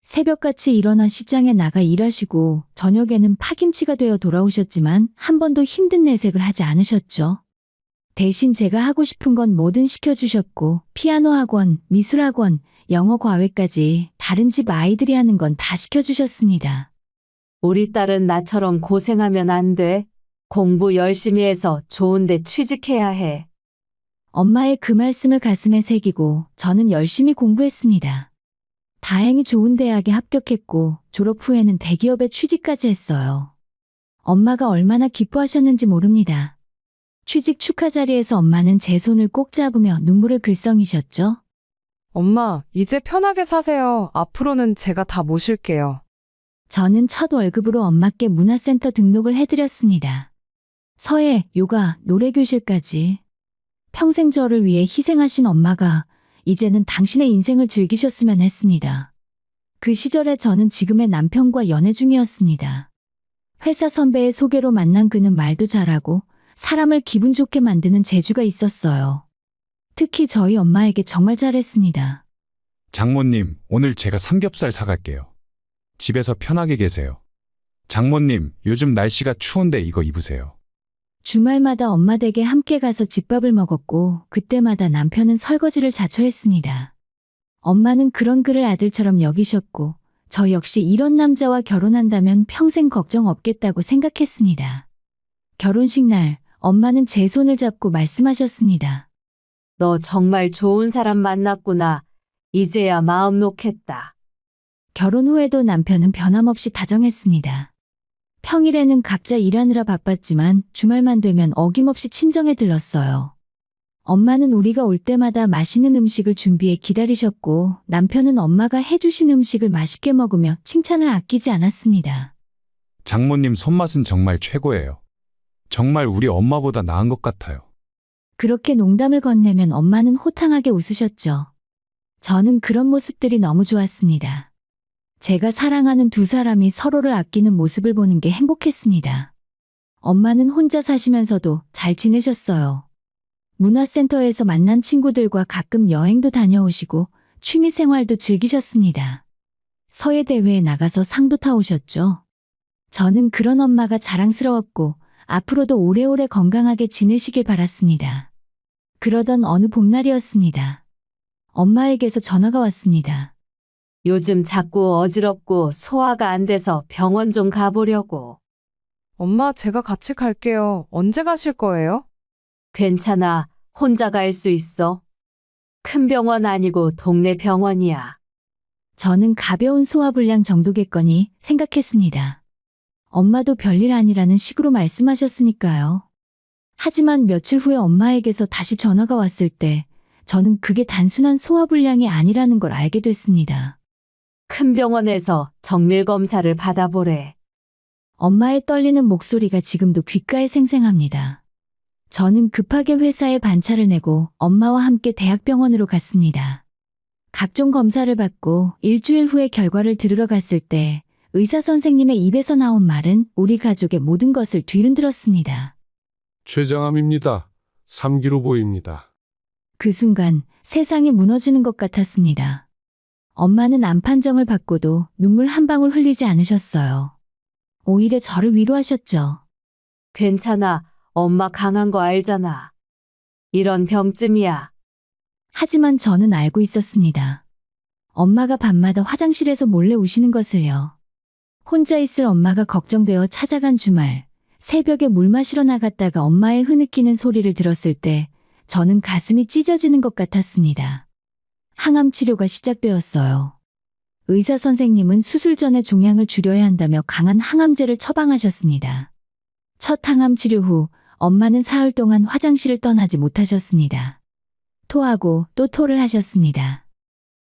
새벽같이 일어나 시장에 나가 일하시고 저녁에는 파김치가 되어 돌아오셨지만 한 번도 힘든 내색을 하지 않으셨죠. 대신 제가 하고 싶은 건 뭐든 시켜주셨고 피아노 학원, 미술 학원, 영어 과외까지 다른 집 아이들이 하는 건 다 시켜주셨습니다. 우리 딸은 나처럼 고생하면 안 돼. 공부 열심히 해서 좋은 데 취직해야 해. 엄마의 그 말씀을 가슴에 새기고 저는 열심히 공부했습니다. 다행히 좋은 대학에 합격했고 졸업 후에는 대기업에 취직까지 했어요. 엄마가 얼마나 기뻐하셨는지 모릅니다. 취직 축하 자리에서 엄마는 제 손을 꼭 잡으며 눈물을 글썽이셨죠. 엄마, 이제 편하게 사세요. 앞으로는 제가 다 모실게요. 저는 첫 월급으로 엄마께 문화센터 등록을 해드렸습니다. 서예, 요가, 노래교실까지. 평생 저를 위해 희생하신 엄마가 이제는 당신의 인생을 즐기셨으면 했습니다. 그 시절에 저는 지금의 남편과 연애 중이었습니다. 회사 선배의 소개로 만난 그는 말도 잘하고 사람을 기분 좋게 만드는 재주가 있었어요. 특히 저희 엄마에게 정말 잘했습니다. 장모님, 오늘 제가 삼겹살 사갈게요. 집에서 편하게 계세요. 장모님, 요즘 날씨가 추운데 이거 입으세요. 주말마다 엄마 댁에 함께 가서 집밥을 먹었고 그때마다 남편은 설거지를 자처했습니다. 엄마는 그런 그를 아들처럼 여기셨고 저 역시 이런 남자와 결혼한다면 평생 걱정 없겠다고 생각했습니다. 결혼식 날 엄마는 제 손을 잡고 말씀하셨습니다. 너 정말 좋은 사람 만났구나. 이제야 마음 놓겠다. 결혼 후에도 남편은 변함없이 다정했습니다. 평일에는 각자 일하느라 바빴지만 주말만 되면 어김없이 친정에 들렀어요. 엄마는 우리가 올 때마다 맛있는 음식을 준비해 기다리셨고 남편은 엄마가 해주신 음식을 맛있게 먹으며 칭찬을 아끼지 않았습니다. 장모님 손맛은 정말 최고예요. 정말 우리 엄마보다 나은 것 같아요. 그렇게 농담을 건네면 엄마는 호탕하게 웃으셨죠. 저는 그런 모습들이 너무 좋았습니다. 제가 사랑하는 두 사람이 서로를 아끼는 모습을 보는 게 행복했습니다. 엄마는 혼자 사시면서도 잘 지내셨어요. 문화센터에서 만난 친구들과 가끔 여행도 다녀오시고 취미 생활도 즐기셨습니다. 서예대회에 나가서 상도 타오셨죠. 저는 그런 엄마가 자랑스러웠고 앞으로도 오래오래 건강하게 지내시길 바랐습니다. 그러던 어느 봄날이었습니다. 엄마에게서 전화가 왔습니다. 요즘 자꾸 어지럽고 소화가 안 돼서 병원 좀 가보려고. 엄마, 제가 같이 갈게요. 언제 가실 거예요? 괜찮아. 혼자 갈 수 있어. 큰 병원 아니고 동네 병원이야. 저는 가벼운 소화불량 정도겠거니 생각했습니다. 엄마도 별일 아니라는 식으로 말씀하셨으니까요. 하지만 며칠 후에 엄마에게서 다시 전화가 왔을 때 저는 그게 단순한 소화불량이 아니라는 걸 알게 됐습니다. 큰 병원에서 정밀 검사를 받아보래. 엄마의 떨리는 목소리가 지금도 귓가에 생생합니다. 저는 급하게 회사에 반차를 내고 엄마와 함께 대학병원으로 갔습니다. 각종 검사를 받고 일주일 후에 결과를 들으러 갔을 때 의사 선생님의 입에서 나온 말은 우리 가족의 모든 것을 뒤흔들었습니다. 췌장암입니다. 3기로 보입니다. 그 순간 세상이 무너지는 것 같았습니다. 엄마는 암 판정을 받고도 눈물 한 방울 흘리지 않으셨어요. 오히려 저를 위로하셨죠. 괜찮아. 엄마 강한 거 알잖아. 이런 병쯤이야. 하지만 저는 알고 있었습니다. 엄마가 밤마다 화장실에서 몰래 우시는 것을요. 혼자 있을 엄마가 걱정되어 찾아간 주말, 새벽에 물 마시러 나갔다가 엄마의 흐느끼는 소리를 들었을 때 저는 가슴이 찢어지는 것 같았습니다. 항암 치료가 시작되었어요. 의사 선생님은 수술 전에 종양을 줄여야 한다며 강한 항암제를 처방하셨습니다. 첫 항암 치료 후 엄마는 사흘 동안 화장실을 떠나지 못하셨습니다. 토하고 또 토를 하셨습니다.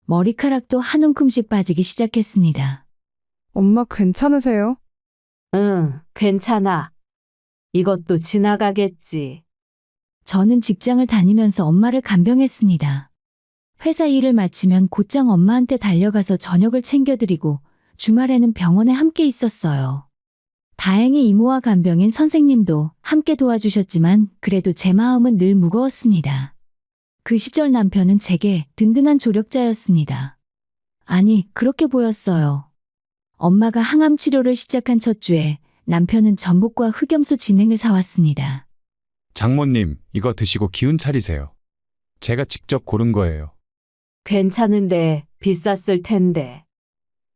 머리카락도 한 움큼씩 빠지기 시작했습니다. 엄마 괜찮으세요? 응, 괜찮아. 이것도 지나가겠지. 저는 직장을 다니면서 엄마를 간병했습니다. 회사 일을 마치면 곧장 엄마한테 달려가서 저녁을 챙겨드리고 주말에는 병원에 함께 있었어요. 다행히 이모와 간병인 선생님도 함께 도와주셨지만 그래도 제 마음은 늘 무거웠습니다. 그 시절 남편은 제게 든든한 조력자였습니다. 아니, 그렇게 보였어요. 엄마가 항암 치료를 시작한 첫 주에 남편은 전복과 흑염소 진행을 사왔습니다. 장모님, 이거 드시고 기운 차리세요. 제가 직접 고른 거예요. 괜찮은데 비쌌을 텐데.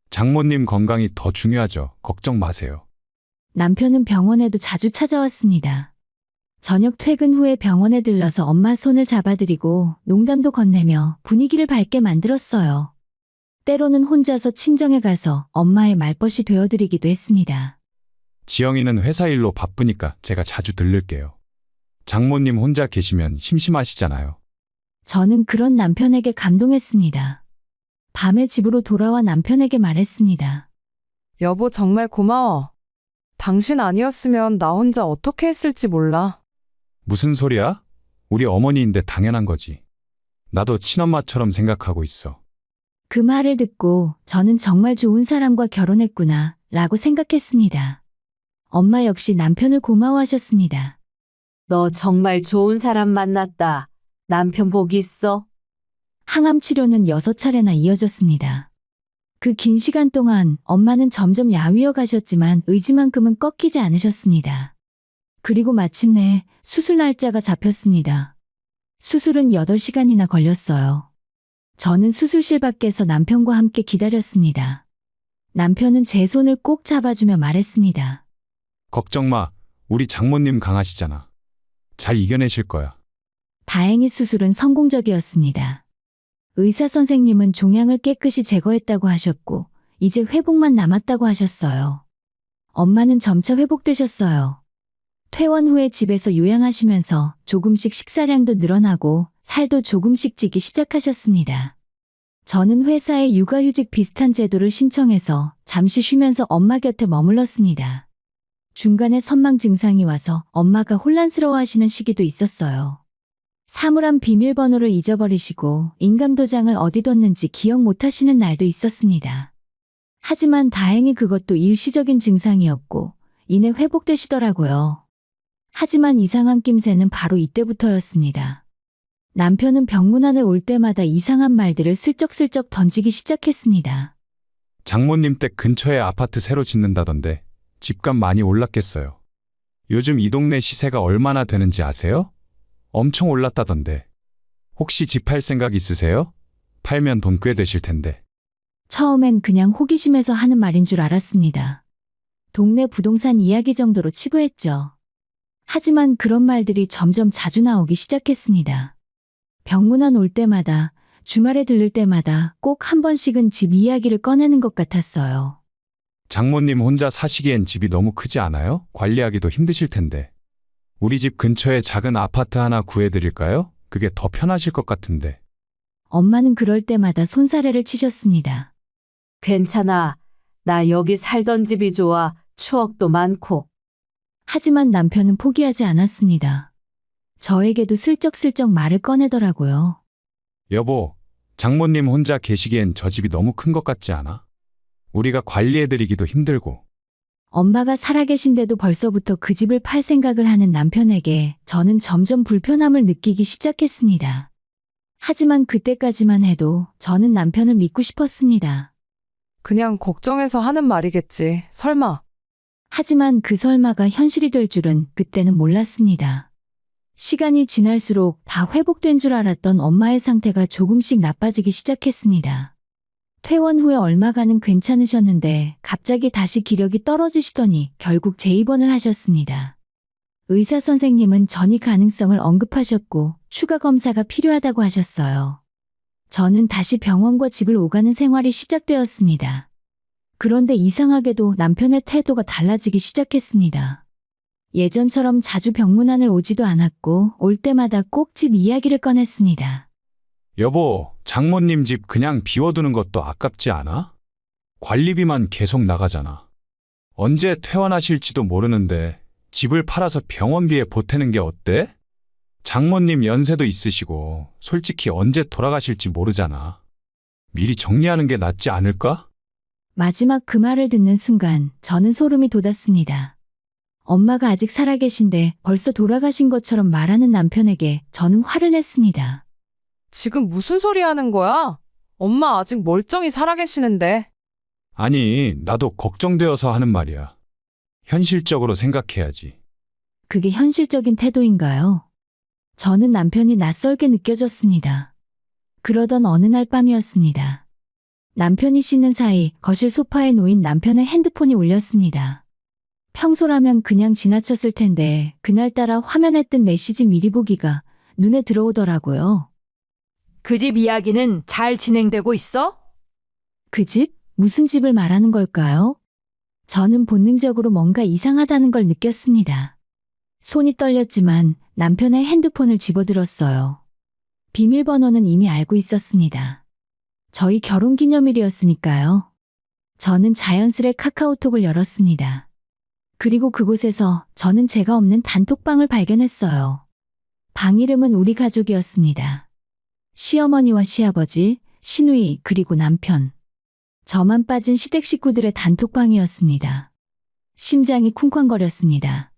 장모님 건강이 더 중요하죠. 걱정 마세요. 남편은 병원에도 자주 찾아왔습니다. 저녁 퇴근 후에 병원에 들러서 엄마 손을 잡아드리고 농담도 건네며 분위기를 밝게 만들었어요. 때로는 혼자서 친정에 가서 엄마의 말벗이 되어드리기도 했습니다. 지영이는 회사 일로 바쁘니까 제가 자주 들를게요. 장모님 혼자 계시면 심심하시잖아요. 저는 그런 남편에게 감동했습니다. 밤에 집으로 돌아와 남편에게 말했습니다. 여보 정말 고마워. 당신 아니었으면 나 혼자 어떻게 했을지 몰라. 무슨 소리야? 우리 어머니인데 당연한 거지. 나도 친엄마처럼 생각하고 있어. 그 말을 듣고 저는 정말 좋은 사람과 결혼했구나 라고 생각했습니다. 엄마 역시 남편을 고마워하셨습니다. 너 정말 좋은 사람 만났다. 남편 복 있어? 항암 치료는 6차례나 이어졌습니다. 그 긴 시간 동안 엄마는 점점 야위어 가셨지만 의지만큼은 꺾이지 않으셨습니다. 그리고 마침내 수술 날짜가 잡혔습니다. 수술은 8시간이나 걸렸어요. 저는 수술실 밖에서 남편과 함께 기다렸습니다. 남편은 제 손을 꼭 잡아주며 말했습니다. 걱정 마. 우리 장모님 강하시잖아. 잘 이겨내실 거야. 다행히 수술은 성공적이었습니다. 의사 선생님은 종양을 깨끗이 제거했다고 하셨고 이제 회복만 남았다고 하셨어요. 엄마는 점차 회복되셨어요. 퇴원 후에 집에서 요양하시면서 조금씩 식사량도 늘어나고 살도 조금씩 찌기 시작하셨습니다. 저는 회사에 육아휴직 비슷한 제도를 신청해서 잠시 쉬면서 엄마 곁에 머물렀습니다. 중간에 선망 증상이 와서 엄마가 혼란스러워하시는 시기도 있었어요. 사물함 비밀번호를 잊어버리시고 인감도장을 어디 뒀는지 기억 못하시는 날도 있었습니다. 하지만 다행히 그것도 일시적인 증상이었고 이내 회복되시더라고요. 하지만 이상한 낌새는 바로 이때부터였습니다. 남편은 병문안을 올 때마다 이상한 말들을 슬쩍슬쩍 던지기 시작했습니다. 장모님 댁 근처에 아파트 새로 짓는다던데 집값 많이 올랐겠어요. 요즘 이 동네 시세가 얼마나 되는지 아세요? 엄청 올랐다던데. 혹시 집 팔 생각 있으세요? 팔면 돈 꽤 되실 텐데. 처음엔 그냥 호기심에서 하는 말인 줄 알았습니다. 동네 부동산 이야기 정도로 치부했죠. 하지만 그런 말들이 점점 자주 나오기 시작했습니다. 병문안 올 때마다, 주말에 들를 때마다 꼭 한 번씩은 집 이야기를 꺼내는 것 같았어요. 장모님 혼자 사시기엔 집이 너무 크지 않아요? 관리하기도 힘드실 텐데. 우리 집 근처에 작은 아파트 하나 구해드릴까요? 그게 더 편하실 것 같은데. 엄마는 그럴 때마다 손사래를 치셨습니다. 괜찮아. 나 여기 살던 집이 좋아. 추억도 많고. 하지만 남편은 포기하지 않았습니다. 저에게도 슬쩍슬쩍 말을 꺼내더라고요. 여보, 장모님 혼자 계시기엔 저 집이 너무 큰 것 같지 않아? 우리가 관리해드리기도 힘들고. 엄마가 살아계신데도 벌써부터 그 집을 팔 생각을 하는 남편에게 저는 점점 불편함을 느끼기 시작했습니다. 하지만 그때까지만 해도 저는 남편을 믿고 싶었습니다. 그냥 걱정해서 하는 말이겠지. 설마. 하지만 그 설마가 현실이 될 줄은 그때는 몰랐습니다. 시간이 지날수록 다 회복된 줄 알았던 엄마의 상태가 조금씩 나빠지기 시작했습니다. 퇴원 후에 얼마간은 괜찮으셨는데 갑자기 다시 기력이 떨어지시더니 결국 재입원을 하셨습니다. 의사 선생님은 전이 가능성을 언급하셨고 추가 검사가 필요하다고 하셨어요. 저는 다시 병원과 집을 오가는 생활이 시작되었습니다. 그런데 이상하게도 남편의 태도가 달라지기 시작했습니다. 예전처럼 자주 병문안을 오지도 않았고 올 때마다 꼭 집 이야기를 꺼냈습니다. 여보, 장모님 집 그냥 비워두는 것도 아깝지 않아? 관리비만 계속 나가잖아. 언제 퇴원하실지도 모르는데 집을 팔아서 병원비에 보태는 게 어때? 장모님 연세도 있으시고 솔직히 언제 돌아가실지 모르잖아. 미리 정리하는 게 낫지 않을까? 마지막 그 말을 듣는 순간 저는 소름이 돋았습니다. 엄마가 아직 살아계신데 벌써 돌아가신 것처럼 말하는 남편에게 저는 화를 냈습니다. 지금 무슨 소리 하는 거야? 엄마 아직 멀쩡히 살아계시는데. 아니, 나도 걱정되어서 하는 말이야. 현실적으로 생각해야지. 그게 현실적인 태도인가요? 저는 남편이 낯설게 느껴졌습니다. 그러던 어느 날 밤이었습니다. 남편이 씻는 사이 거실 소파에 놓인 남편의 핸드폰이 울렸습니다. 평소라면 그냥 지나쳤을 텐데 그날따라 화면에 뜬 메시지 미리 보기가 눈에 들어오더라고요. 그 집 이야기는 잘 진행되고 있어? 그 집? 무슨 집을 말하는 걸까요? 저는 본능적으로 뭔가 이상하다는 걸 느꼈습니다. 손이 떨렸지만 남편의 핸드폰을 집어들었어요. 비밀번호는 이미 알고 있었습니다. 저희 결혼기념일이었으니까요. 저는 자연스레 카카오톡을 열었습니다. 그리고 그곳에서 저는 제가 없는 단톡방을 발견했어요. 방 이름은 우리 가족이었습니다. 시어머니와 시아버지, 시누이, 그리고 남편. 저만 빠진 시댁 식구들의 단톡방이었습니다. 심장이 쿵쾅거렸습니다.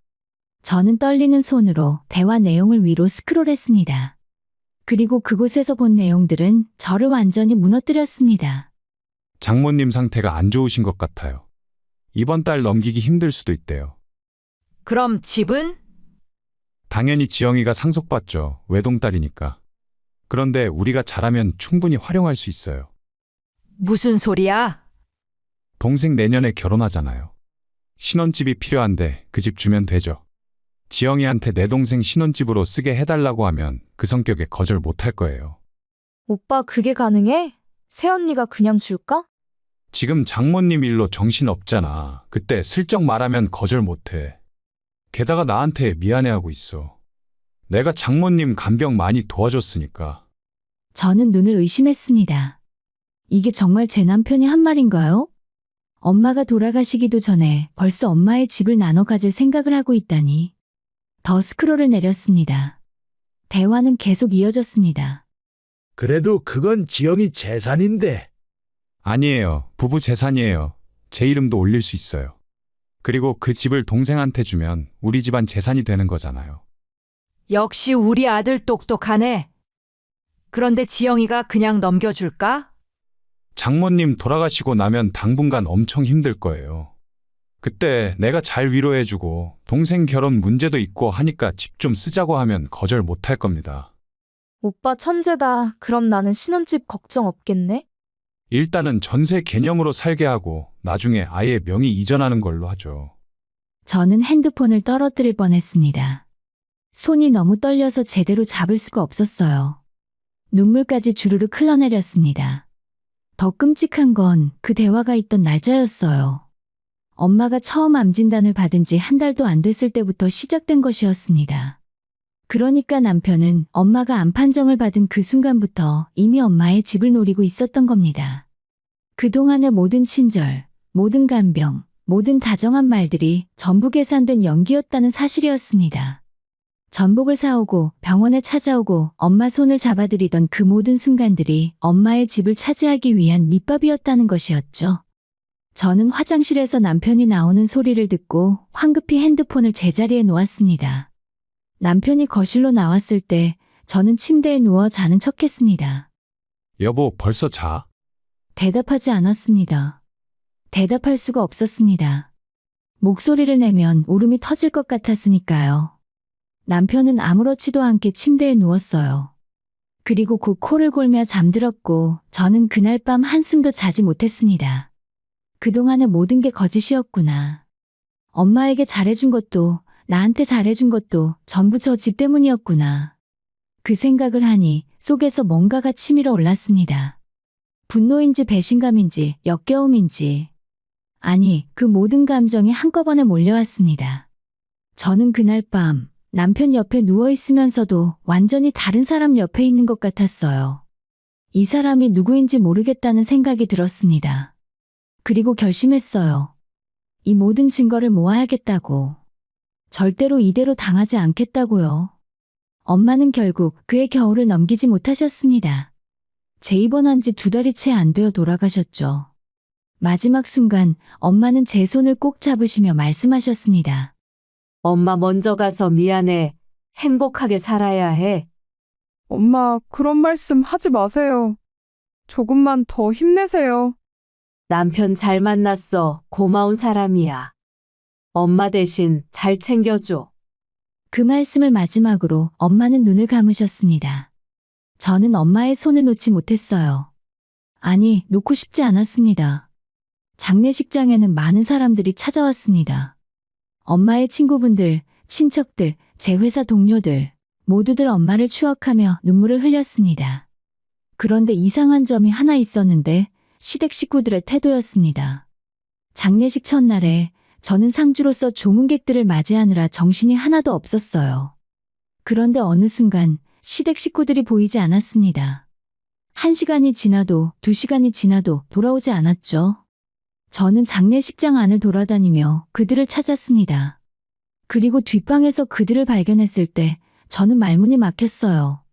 저는 떨리는 손으로 대화 내용을 위로 스크롤했습니다. 그리고 그곳에서 본 내용들은 저를 완전히 무너뜨렸습니다. 장모님 상태가 안 좋으신 것 같아요. 이번 달 넘기기 힘들 수도 있대요. 그럼 집은? 당연히 지영이가 상속받죠. 외동딸이니까. 그런데 우리가 잘하면 충분히 활용할 수 있어요. 무슨 소리야? 동생 내년에 결혼하잖아요. 신혼집이 필요한데 그 집 주면 되죠. 지영이한테 내 동생 신혼집으로 쓰게 해달라고 하면 그 성격에 거절 못할 거예요. 오빠 그게 가능해? 새언니가 그냥 줄까? 지금 장모님 일로 정신 없잖아. 그때 슬쩍 말하면 거절 못해. 게다가 나한테 미안해하고 있어. 내가 장모님 간병 많이 도와줬으니까. 저는 눈을 의심했습니다. 이게 정말 제 남편이 한 말인가요? 엄마가 돌아가시기도 전에 벌써 엄마의 집을 나눠 가질 생각을 하고 있다니. 더 스크롤을 내렸습니다. 대화는 계속 이어졌습니다. 그래도 그건 지영이 재산인데. 아니에요. 부부 재산이에요. 제 이름도 올릴 수 있어요. 그리고 그 집을 동생한테 주면 우리 집안 재산이 되는 거잖아요. 역시 우리 아들 똑똑하네. 그런데 지영이가 그냥 넘겨줄까? 장모님 돌아가시고 나면 당분간 엄청 힘들 거예요. 그때 내가 잘 위로해주고 동생 결혼 문제도 있고 하니까 집 좀 쓰자고 하면 거절 못할 겁니다. 오빠 천재다. 그럼 나는 신혼집 걱정 없겠네? 일단은 전세 개념으로 살게 하고 나중에 아예 명의 이전하는 걸로 하죠. 저는 핸드폰을 떨어뜨릴 뻔했습니다. 손이 너무 떨려서 제대로 잡을 수가 없었어요. 눈물까지 주르륵 흘러내렸습니다. 더 끔찍한 건 그 대화가 있던 날짜였어요. 엄마가 처음 암 진단을 받은 지 한 달도 안 됐을 때부터 시작된 것이었습니다. 그러니까 남편은 엄마가 암 판정을 받은 그 순간부터 이미 엄마의 집을 노리고 있었던 겁니다. 그동안의 모든 친절, 모든 간병, 모든 다정한 말들이 전부 계산된 연기였다는 사실이었습니다. 전복을 사오고 병원에 찾아오고 엄마 손을 잡아들이던 그 모든 순간들이 엄마의 집을 차지하기 위한 밑밥이었다는 것이었죠. 저는 화장실에서 남편이 나오는 소리를 듣고 황급히 핸드폰을 제자리에 놓았습니다. 남편이 거실로 나왔을 때 저는 침대에 누워 자는 척했습니다. 여보, 벌써 자? 대답하지 않았습니다. 대답할 수가 없었습니다. 목소리를 내면 울음이 터질 것 같았으니까요. 남편은 아무렇지도 않게 침대에 누웠어요. 그리고 곧 코를 골며 잠들었고 저는 그날 밤 한숨도 자지 못했습니다. 그동안의 모든 게 거짓이었구나. 엄마에게 잘해준 것도 나한테 잘해준 것도 전부 저 집 때문이었구나. 그 생각을 하니 속에서 뭔가가 치밀어 올랐습니다. 분노인지 배신감인지 역겨움인지 아니 그 모든 감정이 한꺼번에 몰려왔습니다. 저는 그날 밤 남편 옆에 누워 있으면서도 완전히 다른 사람 옆에 있는 것 같았어요. 이 사람이 누구인지 모르겠다는 생각이 들었습니다. 그리고 결심했어요. 이 모든 증거를 모아야겠다고. 절대로 이대로 당하지 않겠다고요. 엄마는 결국 그의 겨울을 넘기지 못하셨습니다. 재입원한 지 2달이 채 안 되어 돌아가셨죠. 마지막 순간 엄마는 제 손을 꼭 잡으시며 말씀하셨습니다. 엄마 먼저 가서 미안해. 행복하게 살아야 해. 엄마, 그런 말씀 하지 마세요. 조금만 더 힘내세요. 남편 잘 만났어. 고마운 사람이야. 엄마 대신 잘 챙겨줘. 그 말씀을 마지막으로 엄마는 눈을 감으셨습니다. 저는 엄마의 손을 놓지 못했어요. 아니, 놓고 싶지 않았습니다. 장례식장에는 많은 사람들이 찾아왔습니다. 엄마의 친구분들, 친척들, 제 회사 동료들, 모두들 엄마를 추억하며 눈물을 흘렸습니다. 그런데 이상한 점이 하나 있었는데 시댁 식구들의 태도였습니다. 장례식 첫날에 저는 상주로서 조문객들을 맞이하느라 정신이 하나도 없었어요. 그런데 어느 순간 시댁 식구들이 보이지 않았습니다. 1시간이 지나도 2시간이 지나도 돌아오지 않았죠. 저는 장례식장 안을 돌아다니며 그들을 찾았습니다. 그리고 뒷방에서 그들을 발견했을 때 저는 말문이 막혔어요.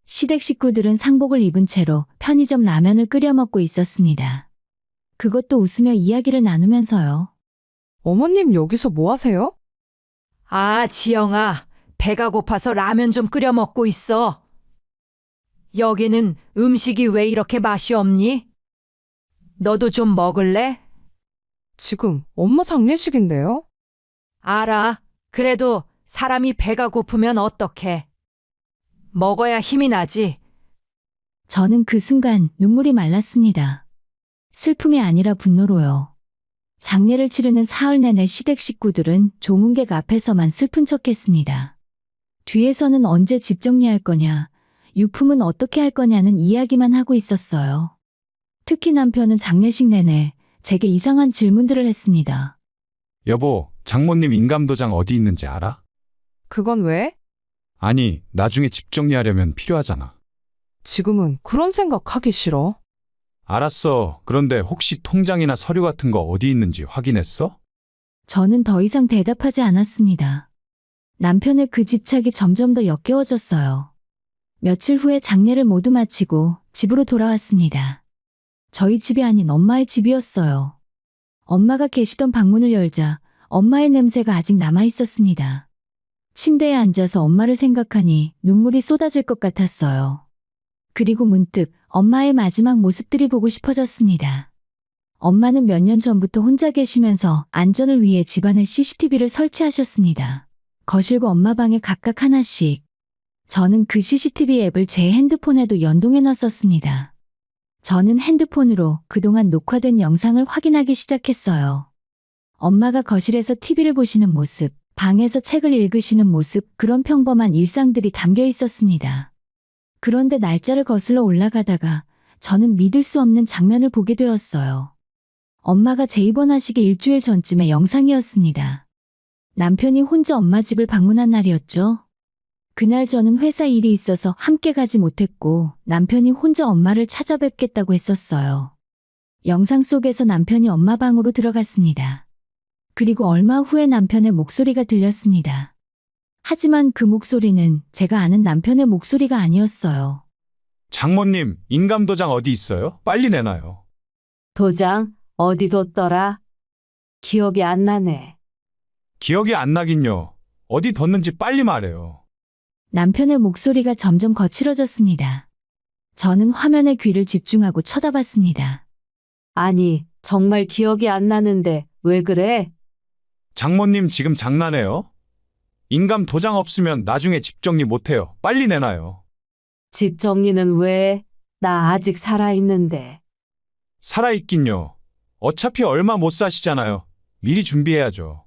시댁 식구들은 상복을 입은 채로 편의점 라면을 끓여 먹고 있었습니다. 그것도 웃으며 이야기를 나누면서요. 어머님 여기서 뭐 하세요? 아, 지영아, 배가 고파서 라면 좀 끓여 먹고 있어. 여기는 음식이 왜 이렇게 맛이 없니? 너도 좀 먹을래? 지금 엄마 장례식인데요? 알아. 그래도 사람이 배가 고프면 어떡해. 먹어야 힘이 나지. 저는 그 순간 눈물이 말랐습니다. 슬픔이 아니라 분노로요. 장례를 치르는 사흘 내내 시댁 식구들은 조문객 앞에서만 슬픈 척했습니다. 뒤에서는 언제 집 정리할 거냐, 유품은 어떻게 할 거냐는 이야기만 하고 있었어요. 특히 남편은 장례식 내내 제게 이상한 질문들을 했습니다. 여보, 장모님 인감도장 어디 있는지 알아? 그건 왜? 아니, 나중에 집 정리하려면 필요하잖아. 지금은 그런 생각 하기 싫어. 알았어. 그런데 혹시 통장이나 서류 같은 거 어디 있는지 확인했어? 저는 더 이상 대답하지 않았습니다. 남편의 그 집착이 점점 더 역겨워졌어요. 며칠 후에 장례를 모두 마치고 집으로 돌아왔습니다. 저희 집이 아닌 엄마의 집이었어요. 엄마가 계시던 방문을 열자 엄마의 냄새가 아직 남아 있었습니다. 침대에 앉아서 엄마를 생각하니 눈물이 쏟아질 것 같았어요. 그리고 문득 엄마의 마지막 모습들이 보고 싶어졌습니다. 엄마는 몇 년 전부터 혼자 계시면서 안전을 위해 집안에 CCTV를 설치하셨습니다. 거실과 엄마 방에 각각 하나씩. 저는 그 CCTV 앱을 제 핸드폰에도 연동해 놨었습니다. 저는 핸드폰으로 그동안 녹화된 영상을 확인하기 시작했어요. 엄마가 거실에서 TV를 보시는 모습, 방에서 책을 읽으시는 모습, 그런 평범한 일상들이 담겨 있었습니다. 그런데 날짜를 거슬러 올라가다가 저는 믿을 수 없는 장면을 보게 되었어요. 엄마가 재입원하시기 일주일 전쯤의 영상이었습니다. 남편이 혼자 엄마 집을 방문한 날이었죠. 그날 저는 회사 일이 있어서 함께 가지 못했고 남편이 혼자 엄마를 찾아뵙겠다고 했었어요. 영상 속에서 남편이 엄마 방으로 들어갔습니다. 그리고 얼마 후에 남편의 목소리가 들렸습니다. 하지만 그 목소리는 제가 아는 남편의 목소리가 아니었어요. 장모님, 인감도장 어디 있어요? 빨리 내놔요. 도장 어디 뒀더라? 기억이 안 나네. 기억이 안 나긴요. 어디 뒀는지 빨리 말해요. 남편의 목소리가 점점 거칠어졌습니다. 저는 화면에 귀를 집중하고 쳐다봤습니다. 아니, 정말 기억이 안 나는데 왜 그래? 장모님 지금 장난해요? 인감 도장 없으면 나중에 집 정리 못해요. 빨리 내놔요. 집 정리는 왜? 나 아직 살아있는데. 살아있긴요. 어차피 얼마 못 사시잖아요. 미리 준비해야죠.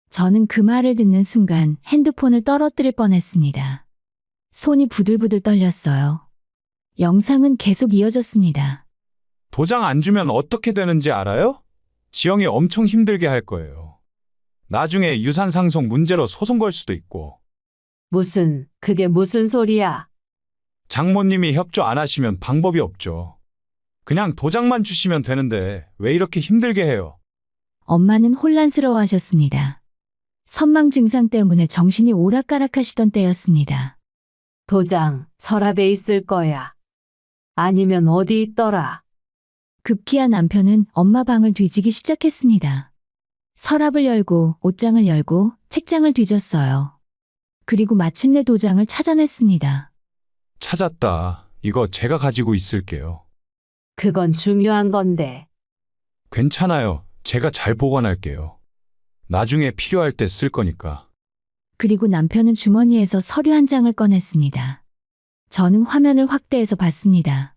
저는 그 말을 듣는 순간 핸드폰을 떨어뜨릴 뻔했습니다. 손이 부들부들 떨렸어요. 영상은 계속 이어졌습니다. 도장 안 주면 어떻게 되는지 알아요? 지영이 엄청 힘들게 할 거예요. 나중에 유산 상속 문제로 소송 걸 수도 있고. 그게 무슨 소리야? 장모님이 협조 안 하시면 방법이 없죠. 그냥 도장만 주시면 되는데 왜 이렇게 힘들게 해요? 엄마는 혼란스러워 하셨습니다. 선망 증상 때문에 정신이 오락가락하시던 때였습니다. 도장 서랍에 있을 거야. 아니면 어디 있더라? 급기야 남편은 엄마 방을 뒤지기 시작했습니다. 서랍을 열고 옷장을 열고 책장을 뒤졌어요. 그리고 마침내 도장을 찾아냈습니다. 찾았다. 이거 제가 가지고 있을게요. 그건 중요한 건데. 괜찮아요. 제가 잘 보관할게요. 나중에 필요할 때 쓸 거니까. 그리고 남편은 주머니에서 서류 한 장을 꺼냈습니다. 저는 화면을 확대해서 봤습니다.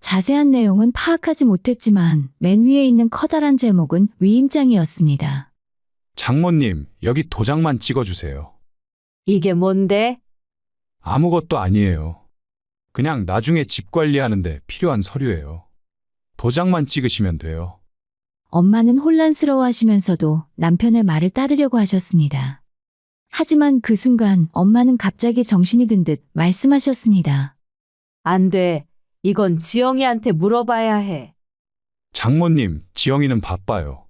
자세한 내용은 파악하지 못했지만 맨 위에 있는 커다란 제목은 위임장이었습니다. 장모님, 여기 도장만 찍어주세요. 이게 뭔데? 아무것도 아니에요. 그냥 나중에 집 관리하는데 필요한 서류예요. 도장만 찍으시면 돼요. 엄마는 혼란스러워 하시면서도 남편의 말을 따르려고 하셨습니다. 하지만 그 순간 엄마는 갑자기 정신이 든 듯 말씀하셨습니다. 안 돼. 이건 지영이한테 물어봐야 해. 장모님, 지영이는 바빠요.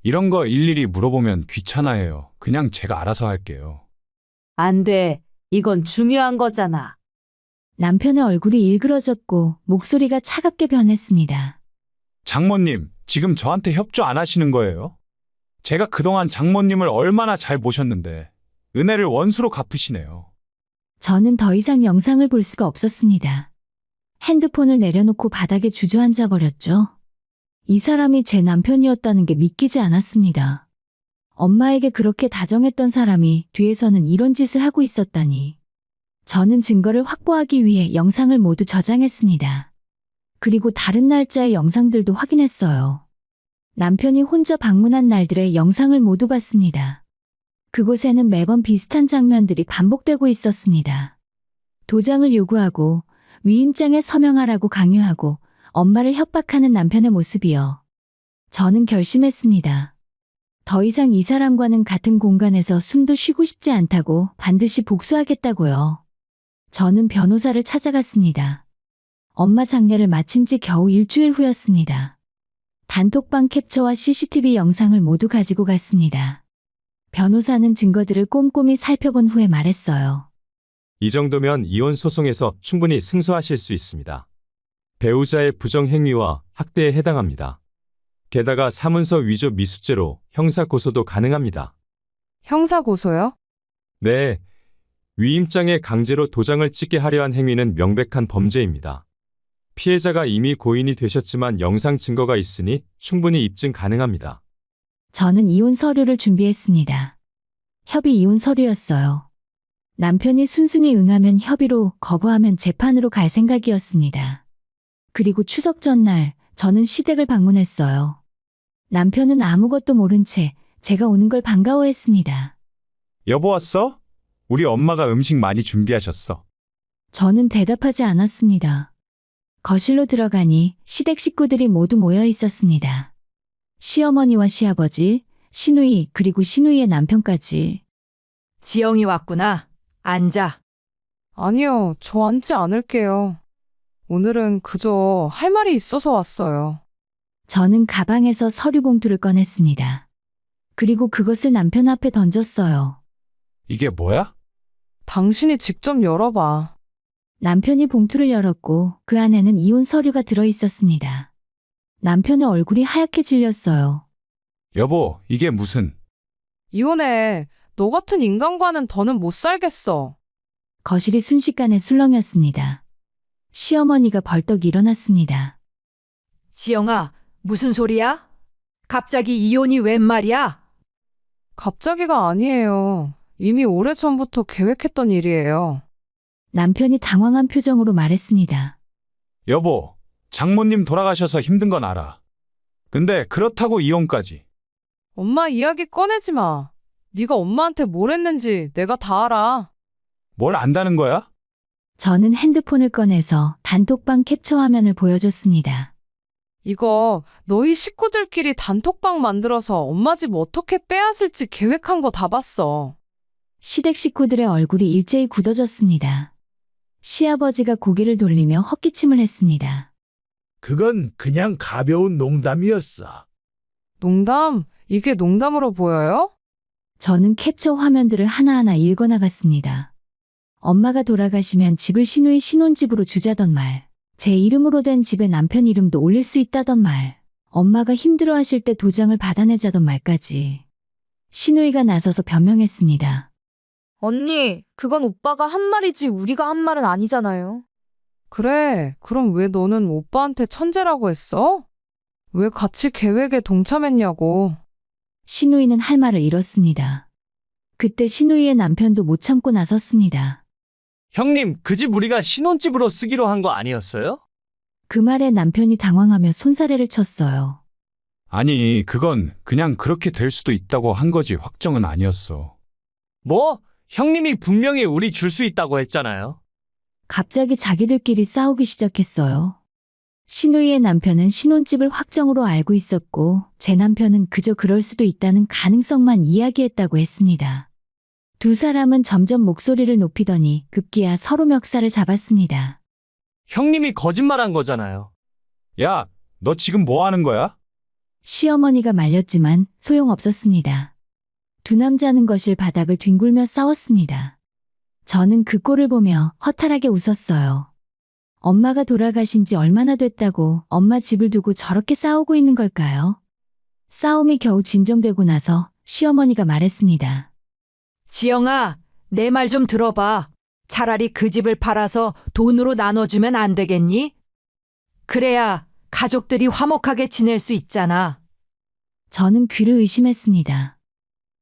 이런 거 일일이 물어보면 귀찮아해요. 그냥 제가 알아서 할게요. 안 돼. 이건 중요한 거잖아. 남편의 얼굴이 일그러졌고 목소리가 차갑게 변했습니다. 장모님, 지금 저한테 협조 안 하시는 거예요? 제가 그동안 장모님을 얼마나 잘 모셨는데 은혜를 원수로 갚으시네요. 저는 더 이상 영상을 볼 수가 없었습니다. 핸드폰을 내려놓고 바닥에 주저앉아 버렸죠. 이 사람이 제 남편이었다는 게 믿기지 않았습니다. 엄마에게 그렇게 다정했던 사람이 뒤에서는 이런 짓을 하고 있었다니. 저는 증거를 확보하기 위해 영상을 모두 저장했습니다. 그리고 다른 날짜의 영상들도 확인했어요. 남편이 혼자 방문한 날들의 영상을 모두 봤습니다. 그곳에는 매번 비슷한 장면들이 반복되고 있었습니다. 도장을 요구하고 위임장에 서명하라고 강요하고 엄마를 협박하는 남편의 모습이요. 저는 결심했습니다. 더 이상 이 사람과는 같은 공간에서 숨도 쉬고 싶지 않다고 반드시 복수하겠다고요. 저는 변호사를 찾아갔습니다. 엄마 장례를 마친 지 겨우 일주일 후였습니다. 단톡방 캡처와 CCTV 영상을 모두 가지고 갔습니다. 변호사는 증거들을 꼼꼼히 살펴본 후에 말했어요. 이 정도면 이혼 소송에서 충분히 승소하실 수 있습니다. 배우자의 부정행위와 학대에 해당합니다. 게다가 사문서 위조 미수죄로 형사 고소도 가능합니다. 형사 고소요? 네, 위임장에 강제로 도장을 찍게 하려 한 행위는 명백한 범죄입니다. 피해자가 이미 고인이 되셨지만 영상 증거가 있으니 충분히 입증 가능합니다. 저는 이혼 서류를 준비했습니다. 협의 이혼 서류였어요. 남편이 순순히 응하면 협의로, 거부하면 재판으로 갈 생각이었습니다. 그리고 추석 전날 저는 시댁을 방문했어요. 남편은 아무것도 모른 채 제가 오는 걸 반가워했습니다. 여보 왔어? 우리 엄마가 음식 많이 준비하셨어. 저는 대답하지 않았습니다. 거실로 들어가니 시댁 식구들이 모두 모여 있었습니다. 시어머니와 시아버지, 시누이, 그리고 시누이의 남편까지. 지영이 왔구나. 앉아. 아니요, 저 앉지 않을게요. 오늘은 그저 할 말이 있어서 왔어요. 저는 가방에서 서류 봉투를 꺼냈습니다. 그리고 그것을 남편 앞에 던졌어요. 이게 뭐야? 당신이 직접 열어봐. 남편이 봉투를 열었고 그 안에는 이혼 서류가 들어 있었습니다. 남편의 얼굴이 하얗게 질렸어요. 여보, 이게 무슨... 이혼해. 너 같은 인간과는 더는 못 살겠어. 거실이 순식간에 술렁였습니다. 시어머니가 벌떡 일어났습니다. 지영아, 무슨 소리야? 갑자기 이혼이 웬 말이야? 갑자기가 아니에요. 이미 오래전부터 계획했던 일이에요. 남편이 당황한 표정으로 말했습니다. 여보, 장모님 돌아가셔서 힘든 건 알아. 근데 그렇다고 이혼까지. 엄마 이야기 꺼내지 마. 네가 엄마한테 뭘 했는지 내가 다 알아. 뭘 안다는 거야? 저는 핸드폰을 꺼내서 단톡방 캡처 화면을 보여줬습니다. 이거 너희 식구들끼리 단톡방 만들어서 엄마 집 어떻게 빼앗을지 계획한 거 다 봤어. 시댁 식구들의 얼굴이 일제히 굳어졌습니다. 시아버지가 고개를 돌리며 헛기침을 했습니다. 그건 그냥 가벼운 농담이었어. 농담? 이게 농담으로 보여요? 저는 캡처 화면들을 하나하나 읽어나갔습니다. 엄마가 돌아가시면 집을 시누이 신혼집으로 주자던 말, 제 이름으로 된 집에 남편 이름도 올릴 수 있다던 말, 엄마가 힘들어하실 때 도장을 받아내자던 말까지. 시누이가 나서서 변명했습니다. 언니, 그건 오빠가 한 말이지 우리가 한 말은 아니잖아요. 그래, 그럼 왜 너는 오빠한테 천재라고 했어? 왜 같이 계획에 동참했냐고. 시누이는 할 말을 잃었습니다. 그때 시누이의 남편도 못 참고 나섰습니다. 형님, 그 집 우리가 신혼집으로 쓰기로 한 거 아니었어요? 그 말에 남편이 당황하며 손사래를 쳤어요. 아니, 그건 그냥 그렇게 될 수도 있다고 한 거지 확정은 아니었어. 뭐? 형님이 분명히 우리 줄 수 있다고 했잖아요. 갑자기 자기들끼리 싸우기 시작했어요. 시누이의 남편은 신혼집을 확정으로 알고 있었고 제 남편은 그저 그럴 수도 있다는 가능성만 이야기했다고 했습니다. 두 사람은 점점 목소리를 높이더니 급기야 서로 멱살을 잡았습니다. 형님이 거짓말한 거잖아요. 야, 너 지금 뭐 하는 거야? 시어머니가 말렸지만 소용없었습니다. 두 남자는 거실 바닥을 뒹굴며 싸웠습니다. 저는 그 꼴을 보며 허탈하게 웃었어요. 엄마가 돌아가신 지 얼마나 됐다고 엄마 집을 두고 저렇게 싸우고 있는 걸까요? 싸움이 겨우 진정되고 나서 시어머니가 말했습니다. 지영아, 내 말 좀 들어봐. 차라리 그 집을 팔아서 돈으로 나눠주면 안 되겠니? 그래야 가족들이 화목하게 지낼 수 있잖아. 저는 귀를 의심했습니다.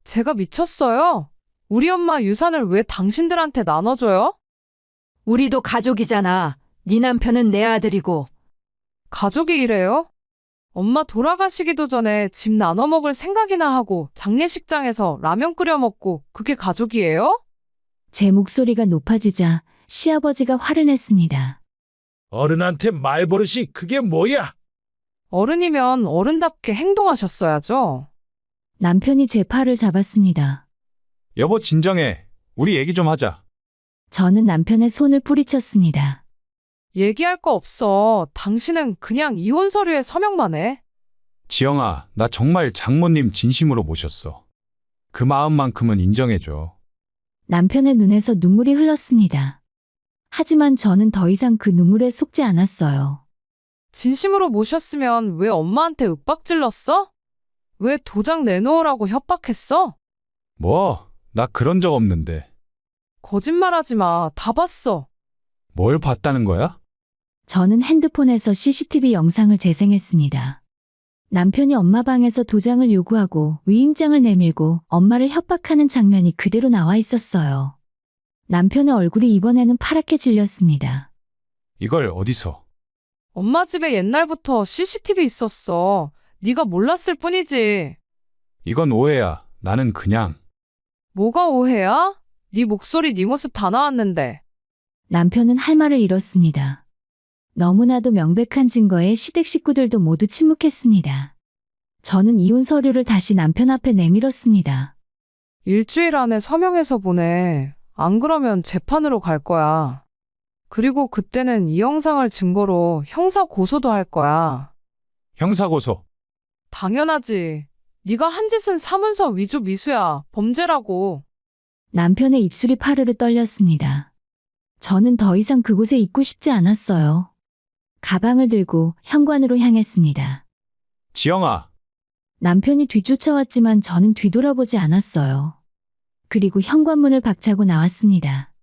제가 미쳤어요? 우리 엄마 유산을 왜 당신들한테 나눠줘요? 우리도 가족이잖아. 네 남편은 내 아들이고. 가족이 이래요? 엄마 돌아가시기도 전에 집 나눠 먹을 생각이나 하고 장례식장에서 라면 끓여 먹고 그게 가족이에요? 제 목소리가 높아지자 시아버지가 화를 냈습니다. 어른한테 말버릇이 그게 뭐야? 어른이면 어른답게 행동하셨어야죠. 남편이 제 팔을 잡았습니다. 여보, 진정해. 우리 얘기 좀 하자. 저는 남편의 손을 뿌리쳤습니다. 얘기할 거 없어. 당신은 그냥 이혼 서류에 서명만 해. 지영아, 나 정말 장모님 진심으로 모셨어. 그 마음만큼은 인정해줘. 남편의 눈에서 눈물이 흘렀습니다. 하지만 저는 더 이상 그 눈물에 속지 않았어요. 진심으로 모셨으면 왜 엄마한테 윽박질렀어? 왜 도장 내놓으라고 협박했어? 뭐? 나 그런 적 없는데. 거짓말하지 마. 다 봤어. 뭘 봤다는 거야? 저는 핸드폰에서 CCTV 영상을 재생했습니다. 남편이 엄마 방에서 도장을 요구하고 위임장을 내밀고 엄마를 협박하는 장면이 그대로 나와 있었어요. 남편의 얼굴이 이번에는 파랗게 질렸습니다. 이걸 어디서? 엄마 집에 옛날부터 CCTV 있었어. 네가 몰랐을 뿐이지. 이건 오해야. 나는 그냥... 뭐가 오해야? 네 목소리, 네 모습 다 나왔는데. 남편은 할 말을 잃었습니다. 너무나도 명백한 증거에 시댁 식구들도 모두 침묵했습니다. 저는 이혼 서류를 다시 남편 앞에 내밀었습니다. 일주일 안에 서명해서 보내. 안 그러면 재판으로 갈 거야. 그리고 그때는 이 영상을 증거로 형사 고소도 할 거야. 형사고소. 당연하지. 네가 한 짓은 사문서 위조 미수야. 범죄라고. 남편의 입술이 파르르 떨렸습니다. 저는 더 이상 그곳에 있고 싶지 않았어요. 가방을 들고 현관으로 향했습니다. 지영아, 남편이 뒤쫓아왔지만 저는 뒤돌아보지 않았어요. 그리고 현관문을 박차고 나왔습니다.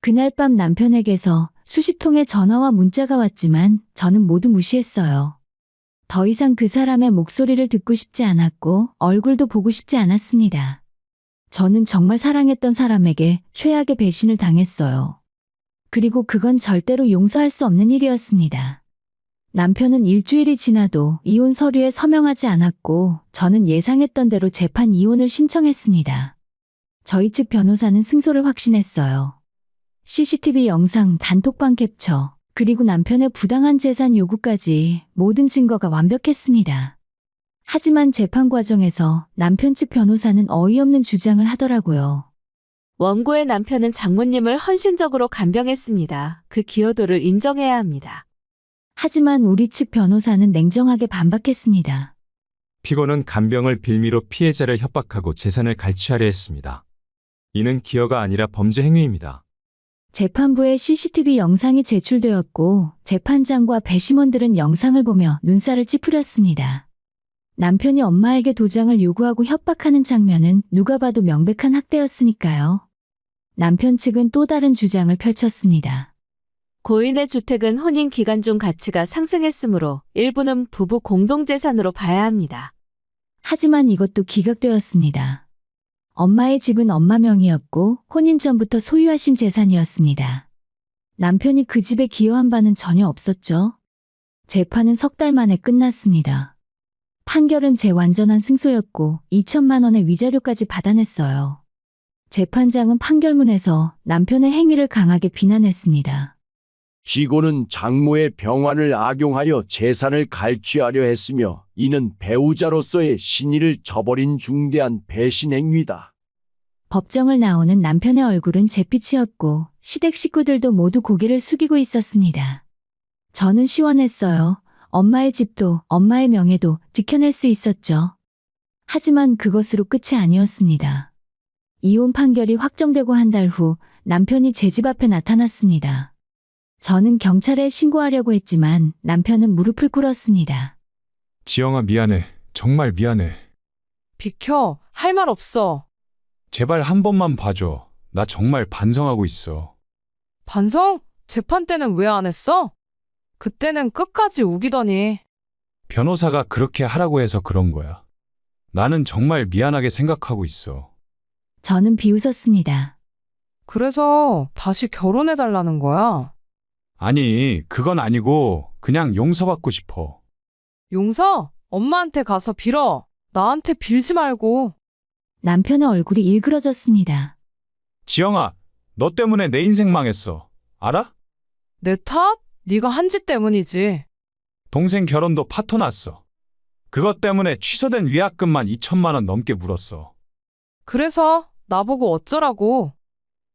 그날 밤 남편에게서 수십 통의 전화와 문자가 왔지만 저는 모두 무시했어요. 더 이상 그 사람의 목소리를 듣고 싶지 않았고 얼굴도 보고 싶지 않았습니다. 저는 정말 사랑했던 사람에게 최악의 배신을 당했어요. 그리고 그건 절대로 용서할 수 없는 일이었습니다. 남편은 일주일이 지나도 이혼 서류에 서명하지 않았고 저는 예상했던 대로 재판 이혼을 신청했습니다. 저희 측 변호사는 승소를 확신했어요. CCTV 영상, 단톡방 캡처, 그리고 남편의 부당한 재산 요구까지 모든 증거가 완벽했습니다. 하지만 재판 과정에서 남편 측 변호사는 어이없는 주장을 하더라고요. 원고의 남편은 장모님을 헌신적으로 간병했습니다. 그 기여도를 인정해야 합니다. 하지만 우리 측 변호사는 냉정하게 반박했습니다. 피고는 간병을 빌미로 피해자를 협박하고 재산을 갈취하려 했습니다. 이는 기여가 아니라 범죄 행위입니다. 재판부에 CCTV 영상이 제출되었고 재판장과 배심원들은 영상을 보며 눈살을 찌푸렸습니다. 남편이 엄마에게 도장을 요구하고 협박하는 장면은 누가 봐도 명백한 학대였으니까요. 남편 측은 또 다른 주장을 펼쳤습니다. 고인의 주택은 혼인 기간 중 가치가 상승했으므로 일부는 부부 공동재산으로 봐야 합니다. 하지만 이것도 기각되었습니다. 엄마의 집은 엄마 명의였고 혼인 전부터 소유하신 재산이었습니다. 남편이 그 집에 기여한 바는 전혀 없었죠. 재판은 석 달 만에 끝났습니다. 판결은 제 완전한 승소였고 2천만 원의 위자료까지 받아냈어요. 재판장은 판결문에서 남편의 행위를 강하게 비난했습니다. 피고는 장모의 병환을 악용하여 재산을 갈취하려 했으며 이는 배우자로서의 신의를 저버린 중대한 배신 행위다. 법정을 나오는 남편의 얼굴은 잿빛이었고 시댁 식구들도 모두 고개를 숙이고 있었습니다. 저는 시원했어요. 엄마의 집도 엄마의 명예도 지켜낼 수 있었죠. 하지만 그것으로 끝이 아니었습니다. 이혼 판결이 확정되고 한 달 후 남편이 제 집 앞에 나타났습니다. 저는 경찰에 신고하려고 했지만 남편은 무릎을 꿇었습니다. 지영아 미안해. 정말 미안해. 비켜. 할 말 없어. 제발 한 번만 봐줘. 나 정말 반성하고 있어. 반성? 재판 때는 왜 안 했어? 그때는 끝까지 우기더니. 변호사가 그렇게 하라고 해서 그런 거야. 나는 정말 미안하게 생각하고 있어. 저는 비웃었습니다. 그래서 다시 결혼해달라는 거야. 아니, 그건 아니고 그냥 용서받고 싶어. 용서? 엄마한테 가서 빌어. 나한테 빌지 말고. 남편의 얼굴이 일그러졌습니다. 지영아, 너 때문에 내 인생 망했어. 알아? 내 탓? 네가 한 짓 때문이지. 동생 결혼도 파토 났어. 그것 때문에 취소된 위약금만 2천만 원 넘게 물었어. 그래서 나보고 어쩌라고.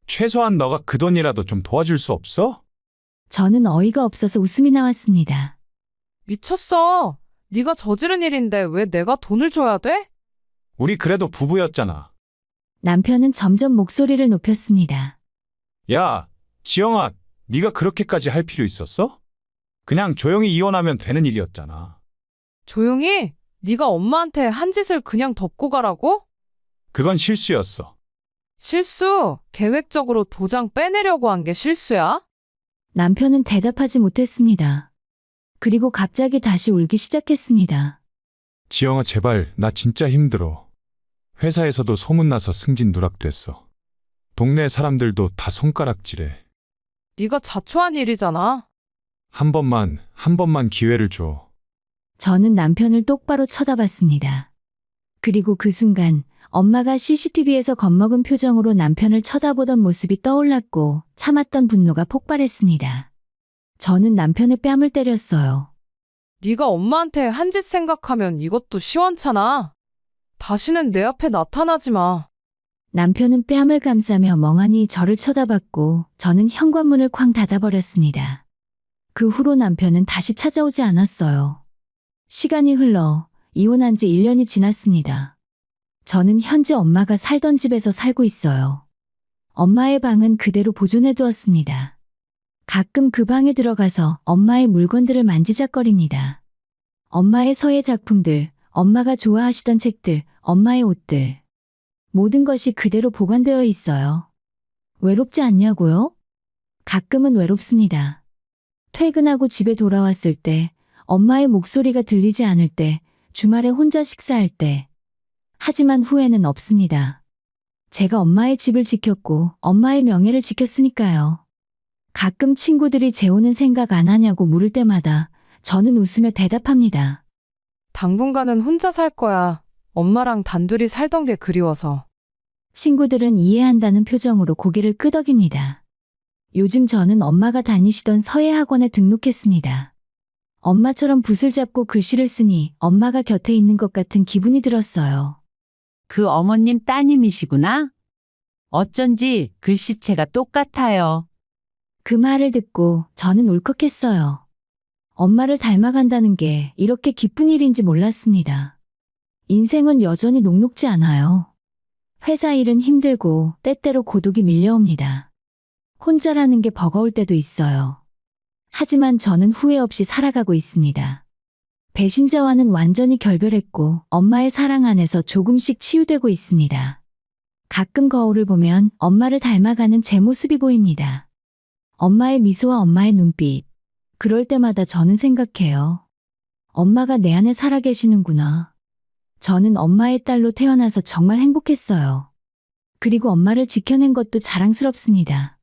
최소한 너가 그 돈이라도 좀 도와줄 수 없어? 저는 어이가 없어서 웃음이 나왔습니다. 미쳤어. 네가 저지른 일인데 왜 내가 돈을 줘야 돼? 우리 그래도 부부였잖아. 남편은 점점 목소리를 높였습니다. 야, 지영아, 네가 그렇게까지 할 필요 있었어? 그냥 조용히 이혼하면 되는 일이었잖아. 조용히? 네가 엄마한테 한 짓을 그냥 덮고 가라고? 그건 실수였어. 실수? 계획적으로 도장 빼내려고 한 게 실수야? 남편은 대답하지 못했습니다. 그리고 갑자기 다시 울기 시작했습니다. 지영아, 제발, 나 진짜 힘들어. 회사에서도 소문나서 승진 누락됐어. 동네 사람들도 다 손가락질해. 네가 자초한 일이잖아. 한 번만 기회를 줘. 저는 남편을 똑바로 쳐다봤습니다. 그리고 그 순간 엄마가 CCTV에서 겁먹은 표정으로 남편을 쳐다보던 모습이 떠올랐고 참았던 분노가 폭발했습니다. 저는 남편의 뺨을 때렸어요. 네가 엄마한테 한 짓 생각하면 이것도 시원찮아. 다시는 내 앞에 나타나지 마. 남편은 뺨을 감싸며 멍하니 저를 쳐다봤고 저는 현관문을 쾅 닫아버렸습니다. 그 후로 남편은 다시 찾아오지 않았어요. 시간이 흘러 이혼한 지 1년이 지났습니다. 저는 현재 엄마가 살던 집에서 살고 있어요. 엄마의 방은 그대로 보존해 두었습니다. 가끔 그 방에 들어가서 엄마의 물건들을 만지작거립니다. 엄마의 서예 작품들, 엄마가 좋아하시던 책들, 엄마의 옷들. 모든 것이 그대로 보관되어 있어요. 외롭지 않냐고요? 가끔은 외롭습니다. 퇴근하고 집에 돌아왔을 때, 엄마의 목소리가 들리지 않을 때, 주말에 혼자 식사할 때. 하지만 후회는 없습니다. 제가 엄마의 집을 지켰고 엄마의 명예를 지켰으니까요. 가끔 친구들이 재혼은 생각 안 하냐고 물을 때마다 저는 웃으며 대답합니다. 당분간은 혼자 살 거야. 엄마랑 단둘이 살던 게 그리워서. 친구들은 이해한다는 표정으로 고개를 끄덕입니다. 요즘 저는 엄마가 다니시던 서예 학원에 등록했습니다. 엄마처럼 붓을 잡고 글씨를 쓰니 엄마가 곁에 있는 것 같은 기분이 들었어요. 그 어머님 따님이시구나? 어쩐지 글씨체가 똑같아요. 그 말을 듣고 저는 울컥했어요. 엄마를 닮아간다는 게 이렇게 기쁜 일인지 몰랐습니다. 인생은 여전히 녹록지 않아요. 회사 일은 힘들고 때때로 고독이 밀려옵니다. 혼자라는 게 버거울 때도 있어요. 하지만 저는 후회 없이 살아가고 있습니다. 배신자와는 완전히 결별했고 엄마의 사랑 안에서 조금씩 치유되고 있습니다. 가끔 거울을 보면 엄마를 닮아가는 제 모습이 보입니다. 엄마의 미소와 엄마의 눈빛. 그럴 때마다 저는 생각해요. 엄마가 내 안에 살아계시는구나. 저는 엄마의 딸로 태어나서 정말 행복했어요. 그리고 엄마를 지켜낸 것도 자랑스럽습니다.